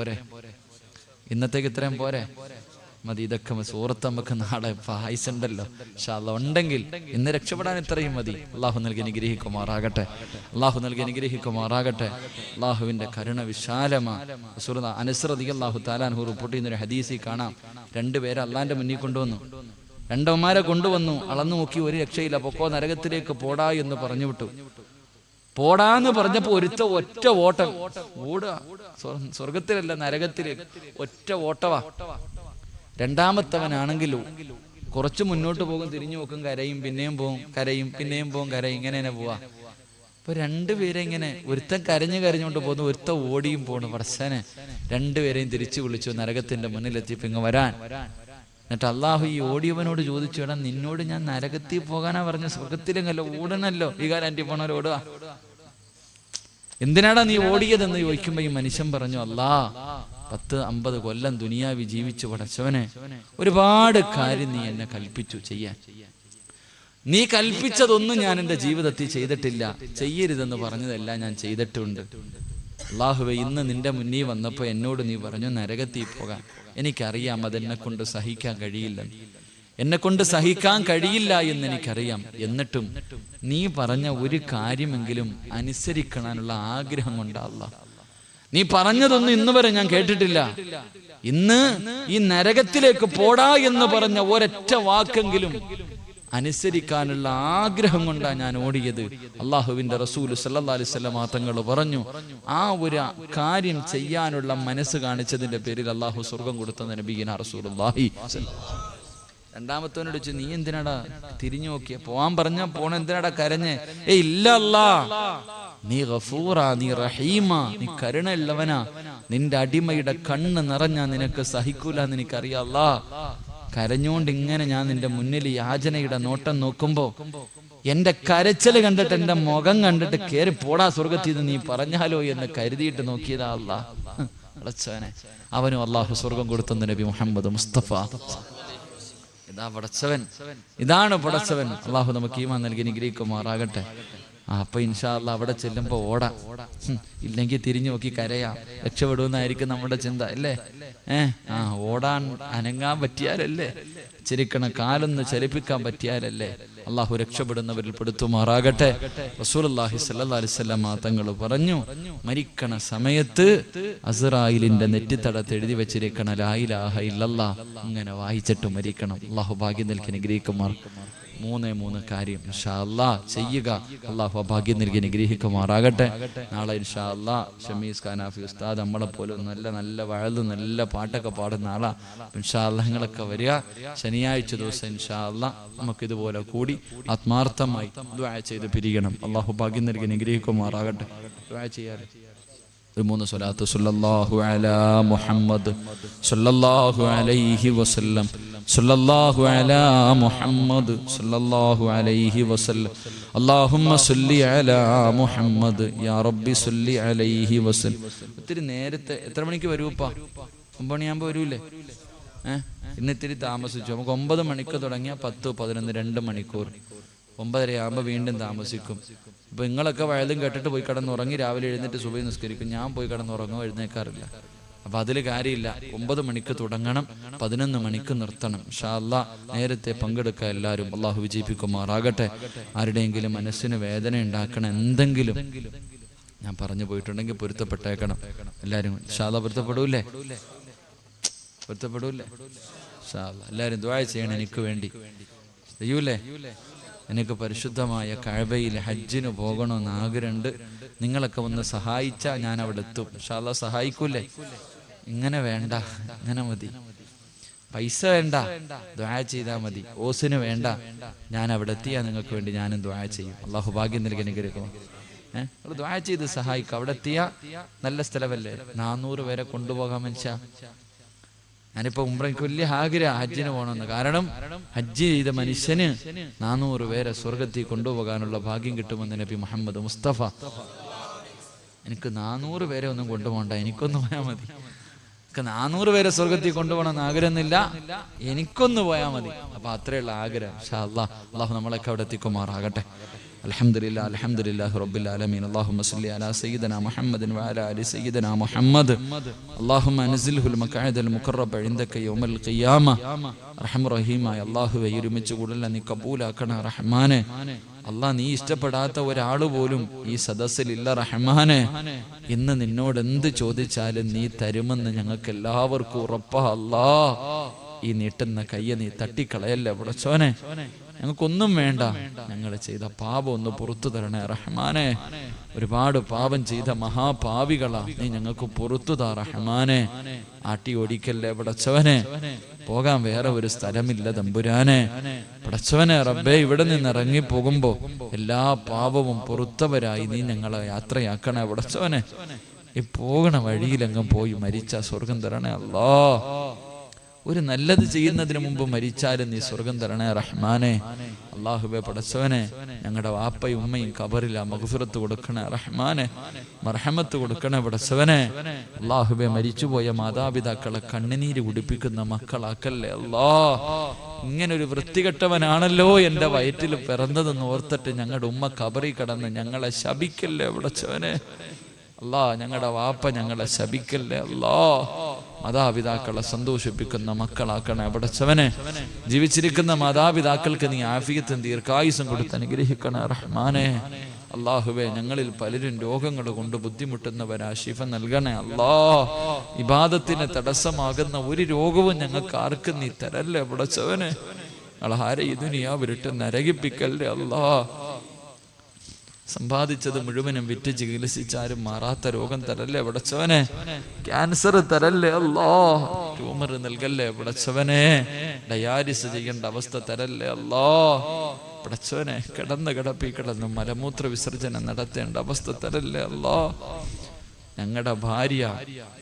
പോരെ? മതി. ഇതൊക്കെ സൂറത്ത് നമുക്ക് നാളെ പായസുണ്ടല്ലോ ഇൻഷാ അല്ലാഹ്, ഉണ്ടെങ്കിൽ ഇന്ന് രക്ഷപ്പെടാൻ ഇത്രയും മതി. അല്ലാഹു നൽകി അനുഗ്രഹിക്കുമാറാകട്ടെ. അല്ലാഹുവിന്റെ കരുണ വിശാലമാണ്. അനസ് റളിയല്ലാഹു തആല അൻഹു റിപ്പോർട്ട് ചെയ്യുന്ന ഒരു ഹദീസിൽ കാണാം, 2 പേരെ അള്ളാന്റെ മുന്നിൽ കൊണ്ടുവന്നു. 2 അമ്മമാരെ കൊണ്ടുവന്നു, അളന്നു നോക്കി, ഒരു രക്ഷയില്ല, പൊക്കോ നരകത്തിലേക്ക് പോടാ എന്ന് പറഞ്ഞു വിട്ടു. പോടാന്ന് പറഞ്ഞപ്പോ ഒറ്റ ഓട്ടം ഓടുക, സ്വർഗത്തിലല്ല നരകത്തിലേക്ക്, ഒറ്റ ഓട്ടവാ. രണ്ടാമത്തവനാണെങ്കിലും കുറച്ച് മുന്നോട്ട് പോകും, തിരിഞ്ഞു നോക്കും, കരയും, പിന്നെയും പോകും, കരയും, പിന്നെയും പോകും, കരയും, ഇങ്ങനെ തന്നെ പോവാ. അപ്പൊ 2 പേരെ ഇങ്ങനെ, ഒരുത്തൻ കരഞ്ഞുകൊണ്ട് പോകുന്നു, ഒരുത്തൻ ഓടിയും പോണു. പടച്ചവനെ, 2 പേരെയും തിരിച്ചു വിളിച്ചു, നരകത്തിന്റെ മുന്നിലെത്തിയപ്പോ ഇങ്ങ് വരാൻ. എന്നിട്ട് അള്ളാഹു ഈ ഓടിയവനോട് ചോദിച്ചു, എടാ നിന്നോട് ഞാൻ നരകത്തിൽ പോകാനാ പറഞ്ഞ, സ്വർഗത്തിലെങ്കല്ലോ ഓടണല്ലോ, വികാരാന്റി പോണവർ ഓടുക, എന്തിനാടാ നീ ഓടിയതെന്ന് ചോദിക്കുമ്പോ ഈ മനുഷ്യൻ പറഞ്ഞു, അല്ലാ 10-50 കൊല്ലം ദുനിയാവി ജീവിച്ചു പടച്ചവനെ, ഒരുപാട് കാര്യം നീ എന്നെ കൽപ്പിച്ചു ചെയ്യാൻ. നീ കൽപ്പിച്ചതൊന്നും ഞാൻ എൻ്റെ ജീവിതത്തിൽ ചെയ്തിട്ടില്ല, ചെയ്യരുതെന്ന് പറഞ്ഞതെല്ലാം ഞാൻ ചെയ്തിട്ടുണ്ട്. അല്ലാഹുവേ, ഇന്ന് നിന്റെ മുന്നിൽ വന്നപ്പോൾ എന്നോട് നീ പറഞ്ഞു നരകത്തിൽ പോകാൻ. എനിക്കറിയാം അതെന്നെ കൊണ്ട് സഹിക്കാൻ കഴിയില്ല എന്ന് എനിക്കറിയാം. എന്നിട്ടും നീ പറഞ്ഞ ഒരു കാര്യമെങ്കിലും അനുസരിക്കാനുള്ള ആഗ്രഹം കൊണ്ടാ അല്ലാഹ്. നീ പറഞ്ഞതൊന്നും ഇന്ന് വരെ ഞാൻ കേട്ടിട്ടില്ല. ഇന്ന് ഈ നരകത്തിലേക്ക് പോടാ എന്ന് പറഞ്ഞ ഒരൊറ്റ വാക്കെങ്കിലും അനുസരിക്കാനുള്ള ആഗ്രഹം കൊണ്ടാ ഞാൻ ഓടിയത്. അള്ളാഹുവിന്റെ റസൂൽ സല്ലല്ലാഹു അലൈഹി വസല്ലം തങ്ങൾ പറഞ്ഞു, ആ ഒരു കാര്യം ചെയ്യാനുള്ള മനസ്സ് കാണിച്ചതിന്റെ പേരിൽ അള്ളാഹു സ്വർഗം കൊടുത്ത നബിയുനാ റസൂലുള്ളാഹി. രണ്ടാമത്തവനോട് ചോദിച്ചു, നീ എന്തിനാടാ തിരിഞ്ഞു നോക്കിയ? പോവാൻ പറഞ്ഞ പോണ, എന്തിനാടാ കരഞ്ഞേ? ഇല്ല അല്ലാ, നീ ഗഫൂറാ, നീ റഹീമാ, നീ കരുണയുള്ളവനാ, നിന്റെ അടിമയുടെ കണ്ണ് നിറഞ്ഞാ നിനക്ക് സഹിക്കൂലെന്ന് എനിക്കറിയാം അല്ലാ. കരഞ്ഞോണ്ട് ഇങ്ങനെ ഞാൻ നിന്റെ മുന്നിൽ യാചനയുടെ നോട്ടം നോക്കുമ്പോ എന്റെ കരച്ചല് കണ്ടിട്ട്, എന്റെ മുഖം കണ്ടിട്ട് കേറി പോടാ സ്വർഗത്തിൽ നിന്ന് നീ പറഞ്ഞാലോ എന്ന് കരുതിയിട്ട് നോക്കിയതാ അല്ലാ. അടച്ചവനെ, അവനും അള്ളാഹു സ്വർഗം കൊടുത്തെന്ന് നബി മുഹമ്മദ് മുസ്തഫ. ഇതാണ് പടച്ചവൻ. അള്ളാഹു നമുക്ക് ഈമാൻ നൽകി അനുഗ്രഹിക്കുമാറാകട്ടെ. അപ്പൊ ഇൻഷാ അല്ലാഹ് അവിടെ ചെല്ലുമ്പോ ഓടാ, ഇല്ലെങ്കിൽ തിരിഞ്ഞു നോക്കി കരയാ, രക്ഷപ്പെടുമെന്നായിരിക്കും നമ്മുടെ ചിന്ത അല്ലേ? ഓടാൻ അനങ്ങാൻ പറ്റിയാലല്ലേ, ചിരിക്കണം, കാലൊന്ന് ചലിപ്പിക്കാൻ പറ്റിയാലല്ലേ അള്ളാഹു രക്ഷപ്പെടുന്നവരിൽ പെടുത്തുമാറാകട്ടെ. റസൂലുള്ളാഹി സ്വല്ലല്ലാഹു അലൈഹി വസല്ലം തങ്ങൾ പറഞ്ഞു, മരിക്കണ സമയത്ത് അസ്റായിലിന്റെ നെറ്റിത്തടത്ത് എഴുതി വെച്ചിരിക്കണം ലാ ഇലാഹ ഇല്ലല്ലാഹ്, അങ്ങനെ വായിച്ചിട്ട് മരിക്കണം. അള്ളാഹു ഭാഗ്യം നൽകി അനുഗ്രഹിക്കുമാർ. മൂന്ന് കാര്യം ഇൻഷാ അല്ലാഹ് ചെയ്യുക. അള്ളാഹു ഭാഗ്യം നൽകി അനുഗ്രഹിക്കുമാറാകട്ടെ. നാളെ ഇൻഷാ അല്ലാഹ് ഷമീസ് ഖാനാഫി ഉസ്താദ് നമ്മളെ പോലെ നല്ല വഅദ് നല്ല പാട്ടൊക്കെ പാടുന്ന ആളാ. ഇൻഷാ അല്ലാഹ് നിങ്ങളൊക്കെ വരിക. ശനിയാഴ്ച ദിവസം ഇൻഷാ അല്ലാഹ് നമുക്കിതുപോലെ കൂടി ആത്മാർത്ഥമായി ദുആ ചെയ്ത് പിരിയണം. അള്ളാഹു ഭാഗ്യം നൽകി അനുഗ്രഹിക്കുമാറാകട്ടെ. ദുആ ചെയ്യാറ് 3 സ്വലാത്ത് സല്ലല്ലാഹു അലാ മുഹമ്മദ് സല്ലല്ലാഹു അലൈഹി വസല്ലം സല്ലല്ലാഹു അലാ മുഹമ്മദ് സല്ലല്ലാഹു അലൈഹി വസല്ലം അല്ലാഹുമ്മ സല്ലി അലാ മുഹമ്മദ് യാ റബ്ബി സല്ലി അലൈഹി വസല്ലം. ഇത്തിരി നേരത്തെ എത്ര മണിക്ക് വരൂപ്പാ? 9 മണിയാകുമ്പോൾ വരൂലേ? ഇന്ന് ഇത്തിരി താമസിച്ചു. നമുക്ക് 9 മണിക്ക് തുടങ്ങിയ 10, 11, 2 മണിക്കൂർ. 9:30 ആകുമ്പോൾ വീണ്ടും താമസിക്കും. ഇപ്പൊ നിങ്ങളൊക്കെ വയലും കേട്ടിട്ട് പോയി കിടന്നുറങ്ങി രാവിലെ എഴുന്നേറ്റ് സുബഹി നിസ്കരിക്കും. ഞാൻ പോയി കിടന്നുറങ്ങോ എഴുന്നേക്കാറില്ല. അപ്പൊ അതിൽ കാര്യമില്ല. 9 മണിക്ക് തുടങ്ങണം, 11 മണിക്ക് നിർത്തണം. ഇൻഷാ അല്ലാഹ് നേരത്തെ പങ്കെടുക്കുക എല്ലാവരും. അള്ളാഹു വിജയിപ്പിക്കുമാറാകട്ടെ. ആരുടെയെങ്കിലും മനസ്സിന് വേദന ഉണ്ടാക്കണ എന്തെങ്കിലും ഞാൻ പറഞ്ഞു പോയിട്ടുണ്ടെങ്കിൽ പൊരുത്തപ്പെട്ടേക്കണം എല്ലാവരും. ഇൻഷാ അല്ലാഹ് പൊരുത്തപ്പെടൂലേ? ഇൻഷാ അല്ലാഹ് എല്ലാവരും ദുആ ചെയ്യണം എനിക്ക് വേണ്ടി. ചെയ്യൂലേ? എനിക്ക് പരിശുദ്ധമായ കഅബയിൽ ഹജ്ജിന് പോകണമെന്ന് ആഗ്രഹമുണ്ട്. നിങ്ങളൊക്കെ ഒന്ന് സഹായിച്ചാൽ ഞാൻ അവിടെ എത്തും. ഇൻഷാ അല്ലാഹ് സഹായിക്കൂലേ? ഇങ്ങനെ വേണ്ട, ഇങ്ങനെ മതി. പൈസ വേണ്ട, ദുആ ചെയ്താൽ മതി. ഓസിന് വേണ്ട, ഞാൻ അവിടെ എത്തിയാൽ നിങ്ങൾക്ക് വേണ്ടി ഞാനും ദുആ ചെയ്യും. അള്ളാഹു ഭാഗ്യം നൽകി അനുഗ്രഹിക്കും. ദുആ ചെയ്ത് സഹായിക്കും. അവിടെ എത്തിയാ നല്ല സ്ഥലമല്ലേ? 400 പേരെ കൊണ്ടുപോകാൻ മനുഷ്യ. ഞാനിപ്പോ ഉംറയ്ക്ക് വലിയ ആഗ്രഹം ഹജ്ജിന് പോകണമെന്ന്. കാരണം ഹജ്ജ് ചെയ്ത മനുഷ്യന് 400 പേരെ സ്വർഗത്തിൽ കൊണ്ടുപോകാനുള്ള ഭാഗ്യം കിട്ടുമെന്ന് നബി മുഹമ്മദ് മുസ്തഫ. എനിക്ക് 400 പേരെ ഒന്നും കൊണ്ടുപോകണ്ട, എനിക്കൊന്ന് പോയാൽ മതി. എനിക്ക് 400 പേരെ സ്വർഗത്തിൽ കൊണ്ടുപോകണമെന്ന് ആഗ്രഹമൊന്നുമില്ല, എനിക്കൊന്ന് പോയാൽ മതി. അപ്പൊ അത്രയുള്ള ആഗ്രഹം. ഇൻഷാ അല്ലാഹ് അള്ളാഹു നമ്മളൊക്കെ അവിടെ എത്തിക്കുമാറാകട്ടെ. അൽഹംദുലില്ലാഹ് അൽഹംദുലില്ലാഹി റബ്ബിൽ ആലമീൻ. അല്ലാഹുമ്മ സ്വല്ലി അലാ സയ്യിദനാ മുഹമ്മദിൻ വഅലാ ആലി സയ്യിദനാ മുഹമ്മദ്. അല്ലാഹുമ്മ അൻസിൽഹുൽ മഖഅദൽ മുഖറബ ഇൻദക യൗമൽ ഖിയാമ. റഹ്മാൻ റഹീമായ അല്ലാഹുവേ, ഒരുമിച്ച് കൂടല്ല നീ കബൂലാക്കണ റഹ്മാനെ. അല്ലാഹ്, നീ ഇഷ്ടപ്പെടാത്ത ഒരാൾ പോലും ഈ സദസ്സിലില്ല റഹ്മാനെ. ഇന്ന് നിന്നോട് എന്ത് ചോദിച്ചാലും നീ തരുമെന്ന് ഞങ്ങൾക്ക് എല്ലാവർക്കും ഉറപ്പാ. അല്ലാഹ്, ഈ നീട്ടുന്ന കയ്യെ നീ തട്ടിക്കളയല്ലേ പടച്ചോനെ. ഞങ്ങൾക്കൊന്നും വേണ്ട, ഞങ്ങൾ ചെയ്ത പാപം ഒന്ന് പുറത്തു തരണേ റഹ്മാനെ. ഒരുപാട് പാപം ചെയ്ത മഹാപാവികളാ, നീ ഞങ്ങൾക്ക് പുറത്തു താ റഹ്മാനെ. ആട്ടി ഓടിക്കല്ലേ പടച്ചവനെ. പോകാൻ വേറെ ഒരു സ്ഥലമില്ല തമ്പുരാനെ. പടച്ചവനെ റബ്ബേ, ഇവിടെ നിന്ന് ഇറങ്ങി പോകുമ്പോ എല്ലാ പാപവും പുറത്തവരായി നീ ഞങ്ങളെ യാത്രയാക്കണേ പടച്ചവനെ. ഈ പോകണ വഴിയിലെങ്ങും പോയി മരിച്ച സ്വർഗം തരണേ അല്ലാ. ഒരു നല്ലത് ചെയ്യുന്നതിന് മുമ്പ് മരിച്ചാലും നീ സ്വർഗം തരണേ റഹ്മാനെ. അല്ലാഹുവേ പടച്ചവനെ, ഞങ്ങളുടെ വാപ്പയും ഉമ്മയും ഖബറിൽ മഗ്ഫിറത്ത് കൊടുക്കണേ റഹ്മാനെ. മർഹമത്ത് കൊടുക്കണേ പടച്ചവനെ. അല്ലാഹുവേ, മരിച്ചുപോയ മാതാപിതാക്കളെ കണ്ണുനീര് കുടിപ്പിക്കുന്ന മക്കളാക്കല്ലേ അല്ലാ. ഇങ്ങനൊരു വൃത്തികെട്ടവനാണല്ലോ എൻ്റെ വയറ്റിൽ പിറന്നതെന്ന് ഓർത്തിട്ട് ഞങ്ങളുടെ ഉമ്മ ഖബറിൽ കിടന്ന് ഞങ്ങളെ ശപിക്കല്ലേ പടച്ചവനെ. അല്ലാ, ഞങ്ങളുടെ വാപ്പ ഞങ്ങളെ ശപിക്കല്ലേ അല്ലാ. മാതാപിതാക്കളെ സന്തോഷിപ്പിക്കുന്ന മക്കളാക്കണേ പടച്ചവനെ. ജീവിച്ചിരിക്കുന്ന മാതാപിതാക്കൾക്ക് നീ ആഫിയത്തും ദീർഘായുസും കൊടുത്ത് അനുഗ്രഹിക്കണേ റഹ്മാനെ. അല്ലാഹുവേ, ഞങ്ങളിൽ പലരും രോഗങ്ങൾ കൊണ്ട് ബുദ്ധിമുട്ടുന്നവരാ, ശിഫ നൽകണേ അല്ലാ. ഇബാദത്തിന് തടസ്സമാകുന്ന ഒരു രോഗവും ഞങ്ങൾക്ക് ആർക്കും നീ തരല്ലേ പടച്ചവനെ. അളഹാരെ ഈ ദുനിയാവിലിട്ട് നരകിപ്പിക്കല്ലേ അല്ലാ. സമ്പാദിച്ചത് മുഴുവനും വിറ്റ് ചികിത്സിച്ചാലും മാറാത്ത രോഗം തരല്ലേ പടച്ചവനെ. ക്യാൻസർ തരല്ലേ അല്ലാ. ട്യൂമർ നൽകല്ലേ പടച്ചവനെ. ഡയാലിസ് ചെയ്യേണ്ട അവസ്ഥ തരല്ലേ അല്ലാ. പടച്ചവനെ, കിടപ്പി കിടന്ന് മലമൂത്ര വിസർജനം നടത്തേണ്ട അവസ്ഥ തരല്ലേ അല്ലാ. ഞങ്ങളുടെ ഭാര്യ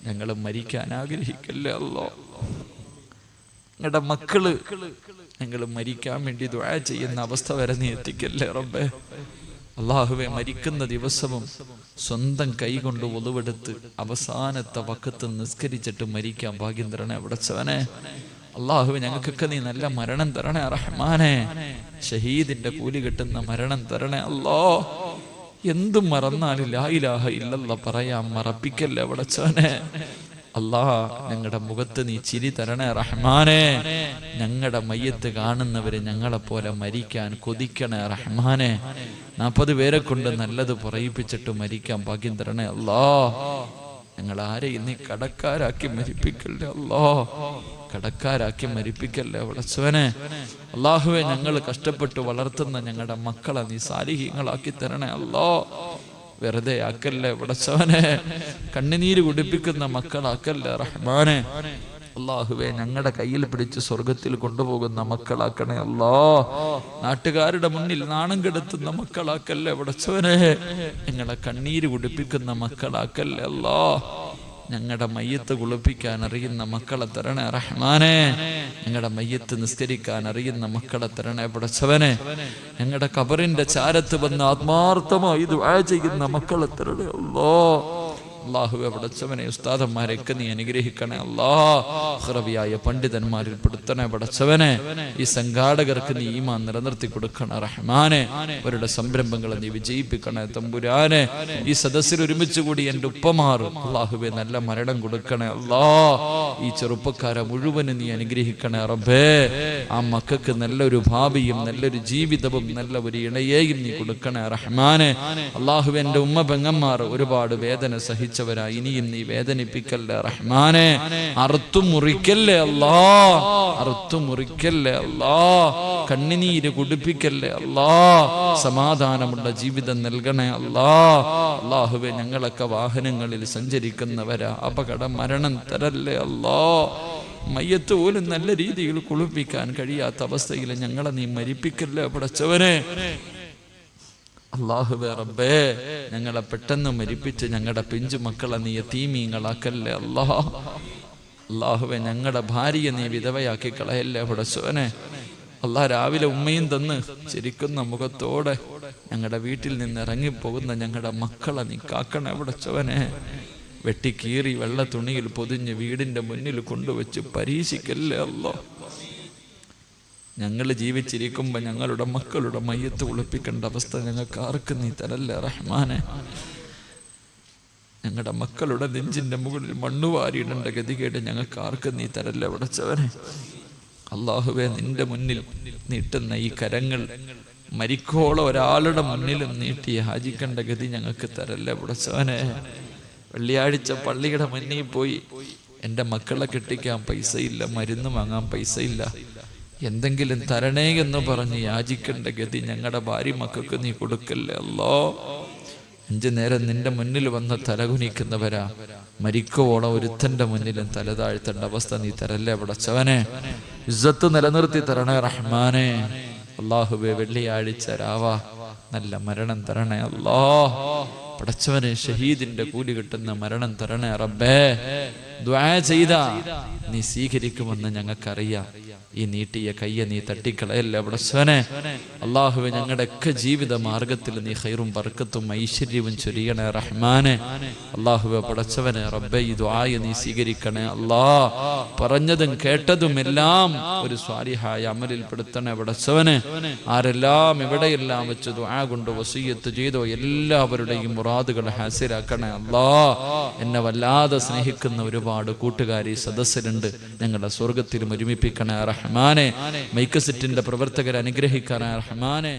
ഞങ്ങൾ മരിക്കാൻ ആഗ്രഹിക്കല്ലേ അല്ലാ. ഞങ്ങളുടെ മക്കള് ഞങ്ങൾ മരിക്കാൻ വേണ്ടി ദുആ ചെയ്യുന്ന അവസ്ഥ വരെ നീ എത്തിക്കല്ലേ റബ്ബേ. അല്ലാഹുവേ, മരിക്കുന്ന ദിവസവും സ്വന്തം കൈകൊണ്ട് ഒളിവെടുത്ത് അവസാനത്തെ വക്കത്ത് നിസ്കരിച്ചിട്ട് മരിക്കാൻ ഭാഗ്യം തരണേ പടച്ചവനെ. അല്ലാഹുവേ, ഞങ്ങൾക്കൊക്കെ നീ നല്ല മരണം തരണേ റഹ്മാനെ. ഷഹീദിന്റെ കൂലി കിട്ടുന്ന മരണം തരണേ അല്ലാ. എന്തും മറന്നാലും ലാ ഇലാഹ ഇല്ലല്ലാഹ് പറയാൻ മറപ്പിക്കല്ലേ പടച്ചവനെ. അല്ലാ, ഞങ്ങളുടെ മുഖത്ത് നീ ചിരി തരണേ റഹ്മാനെ. ഞങ്ങളുടെ മയ്യത്ത് കാണുന്നവര് ഞങ്ങളെ പോലെ മരിക്കാൻ കൊതിക്കണേ റഹ്മാനെ. 40 പേരെ കൊണ്ട് നല്ലത് പറയിപ്പിച്ചിട്ട് മരിക്കാൻ ഭാഗ്യം തരണേ അല്ലാ. ഞങ്ങൾ ആരെയും നീ കടക്കാരാക്കി മരിപ്പിക്കല്ലേ അല്ലാ, കടക്കാരാക്കി മരിപ്പിക്കല്ലേ പടച്ചവനെ. അല്ലാഹുവേ, ഞങ്ങൾ കഷ്ടപ്പെട്ട് വളർത്തുന്ന ഞങ്ങളുടെ മക്കളെ നീ സാലിഹീങ്ങളാക്കി തരണേ അല്ലാ. വെറുതെ ആക്കല്ലേ പടച്ചവനെ, കണ്ണുനീര് കുടിപ്പിക്കുന്ന മക്കളാക്കല്ലേ റഹ്മാനെ. അല്ലാഹുവേ, ഞങ്ങളുടെ കയ്യിൽ പിടിച്ച് സ്വർഗത്തിൽ കൊണ്ടുപോകുന്ന മക്കളാക്കണേ അല്ലാ. നാട്ടുകാരുടെ മുന്നിൽ നാണം കെടുത്തുന്ന മക്കളാക്കല്ലേ പടച്ചവനെ. ഞങ്ങളെ കണ്ണീര് കുടിപ്പിക്കുന്ന മക്കളാക്കല്ലേ അല്ലാ. ഞങ്ങളുടെ മയ്യത്ത് കുളിപ്പിക്കാൻ അറിയുന്ന മക്കളെ തരണേ റഹ്മാനെ. ഞങ്ങളുടെ മയ്യത്ത് നിസ്കരിക്കാൻ അറിയുന്ന മക്കളെ തരണേ പടച്ചവനെ. ഞങ്ങളുടെ ഖബറിന്റെ ചാരത്ത് വന്ന് ആത്മാർത്ഥമായി ദുആ ചെയ്യുന്ന മക്കളെ തരണേ അല്ലാ. അല്ലാഹുവേ പടച്ചവനെ, ഉസ്താദന്മാരെയൊക്കെ നീ അനുഗ്രഹിക്കണേ അല്ലാ. ഖുറവിയായ പണ്ഡിതന്മാരിൽ പെടുത്തണേ പടച്ചവനെ. ഈ സംഘാടകർക്ക് നീ ഈമാൻ നിലനിർത്തി കൊടുക്കണേ റഹ്മാനെ. അവരുടെ സംരംഭങ്ങളെ നീ വിജയിപ്പിക്കണേ തമ്പുരാനെ. ഈ സദസ്സിൽ ഒരുമിച്ച് കൂടി എൻ്റെ ഉപ്പമാർ അല്ലാഹുവേ നല്ല മരണം കൊടുക്കണേ അല്ലാ. ഈ ചെറുപ്പക്കാരെ മുഴുവനും നീ അനുഗ്രഹിക്കണേ റബ്ബേ. ആ മക്കൾക്ക് നല്ലൊരു ഭാവിയും നല്ലൊരു ജീവിതവും നല്ല ഒരു ഇണയെയും നീ കൊടുക്കണേ റഹ്മാനെ. അല്ലാഹുവേ, എൻ്റെ ഉമ്മ പെങ്ങന്മാർ ഒരുപാട് വേദന സഹിച്ചവരാ, ഇനിയും നീ വേദനിപ്പിക്കല്ലേ റഹ്മാനെ. അറുത്തു മുറിക്കല്ലേ അല്ലാ, അറുത്തു മുറിക്കല്ലേ അല്ലാ. കണ്ണുനീര് കുടിപ്പിക്കല്ലേ അല്ലാ. സമാധാനമുള്ള ജീവിതം നൽകണേ അല്ലാ. അല്ലാഹുവേ, ഞങ്ങളൊക്കെ വാഹനങ്ങളിൽ സഞ്ചരിക്കുന്നവരാ, അപകട മരണം തരല്ലേ അല്ലാ. മയ്യത്ത് പോലും നല്ല രീതിയിൽ കുളിപ്പിക്കാൻ കഴിയാത്ത അവസ്ഥയിൽ ഞങ്ങളെ നീ മരിപ്പിക്കല്ലേ പടച്ചവനെ. അല്ലാഹുവേ റബ്ബേ, ഞങ്ങളെ പെട്ടെന്ന് മരിപ്പിച്ച് ഞങ്ങളുടെ പിഞ്ചു മക്കളെ നീ യതീമീങ്ങളാക്കല്ലേ അല്ലാ. അല്ലാഹുവേ, ഞങ്ങളുടെ ഭാര്യയെ നീ വിധവയാക്കി കളയല്ലേ പടച്ചവനെ. അല്ലാ, രാവിലെ ഉമ്മയും തന്ന് ചിരിക്കുന്ന മുഖത്തോടെ ഞങ്ങളുടെ വീട്ടിൽ നിന്ന് ഇറങ്ങിപ്പോകുന്ന ഞങ്ങളുടെ മക്കളെ നീ കാക്കണേ പടച്ചവനെ. വെട്ടിക്കീറി വെള്ള തുണിയിൽ പൊതിഞ്ഞ് വീടിന്റെ മുന്നിൽ കൊണ്ടുവച്ച് പരീക്ഷിക്കല്ലേ അല്ലാ. ഞങ്ങൾ ജീവിച്ചിരിക്കുമ്പോൾ ഞങ്ങളുടെ മക്കളുടെ മയ്യത്ത് കുളിപ്പിക്കേണ്ട അവസ്ഥ ഞങ്ങൾക്ക് ആർക്കും നീ തരല്ലേ റഹ്മാനെ. ഞങ്ങളുടെ മക്കളുടെ നെഞ്ചിന്റെ മുകളിൽ മണ്ണുവാരിയിടേണ്ട ഗതികേട് ഞങ്ങൾക്ക് ആർക്കും നീ തരല്ലേ പടച്ചവനെ. അല്ലാഹുവേ, നിന്റെ മുന്നിൽ നീട്ടുന്ന ഈ കരങ്ങൾ മരിക്കോളം ഒരാളുടെ മുന്നിലും നീട്ടി യാചിക്കേണ്ട ഗതി ഞങ്ങൾക്ക് തരല്ലേ പടച്ചവനെ. വെള്ളിയാഴ്ച പള്ളിയുടെ മുന്നിൽ പോയി എൻ്റെ മക്കളെ കെട്ടിക്കാൻ പൈസയില്ല, മരുന്ന് വാങ്ങാൻ പൈസയില്ല, എന്തെങ്കിലും തരണേ എന്ന് പറഞ്ഞ് യാചിക്കേണ്ട ഗതി ഞങ്ങളുടെ ഭാര്യ മക്കൾക്ക് നീ കൊടുക്കല്ലേ അല്ലോ. 5 നേരം നിന്റെ മുന്നിൽ വന്ന് തലകുനിക്കുന്നവരാ, മരിക്കോളം ഒരുത്തന്റെ മുന്നിലും തല താഴ്ത്തേണ്ട അവസ്ഥ നീ തരല്ലേ പടച്ചവനെ. ഇസ്സത്ത് നിലനിർത്തി തരണേ റഹ്മാനെ. അല്ലാഹുവേ, വെള്ളിയാഴ്ച രാവാ നല്ല മരണം തരണേ അല്ലാ. പടച്ചവനെ, ഷഹീദിന്റെ കൂലി കിട്ടുന്ന മരണം തരണേ റബ്ബേ. ദുആ ചെയ്താ നീ സ്വീകരിക്കുമെന്ന് ഞങ്ങൾക്കറിയാം. ഈ നീട്ടിയ കയ്യെ നീ തട്ടിക്കളയല്ലേ പടച്ചവനെ. അല്ലാഹുവേ, ഞങ്ങളുടെയൊക്കെ ജീവിത മാർഗത്തിൽ നീ ഖൈറും ബർക്കത്തും ഐശ്വര്യവും ചൊരിയണേ റഹ്മാനെ. അല്ലാഹുവേ പടച്ചവനെ റബ്ബേ, ഈ ദുആയെ നീ സ്വീകരിക്കണേ അല്ലാ. പറഞ്ഞതും കേട്ടതും എല്ലാം ഒരു സ്വാലിഹായ അമലിൽ പെടുത്തണേ പടച്ചവനെ. ആരെല്ലാം എവിടെയെല്ലാം വെച്ച് ദുആ കൊണ്ട് വസിയ്യത്ത് ചെയ്തോ എല്ലാവരുടെയും മുറാദുകൾ ഹാസിലാക്കണേ അല്ലാ. എന്നെ വല്ലാതെ സ്നേഹിക്കുന്ന ഒരുപാട് കൂട്ടുകാർ ഈ സദസ്സിലുണ്ട്. ഞങ്ങളുടെ സ്വർഗത്തിലും ഒരുമിപ്പിക്കണേ റഹ്മാനെ. മൈക്ക് സെറ്റിന്റെ പ്രവർത്തകരെ അനുഗ്രഹിക്കണേ റഹ്മാനെ.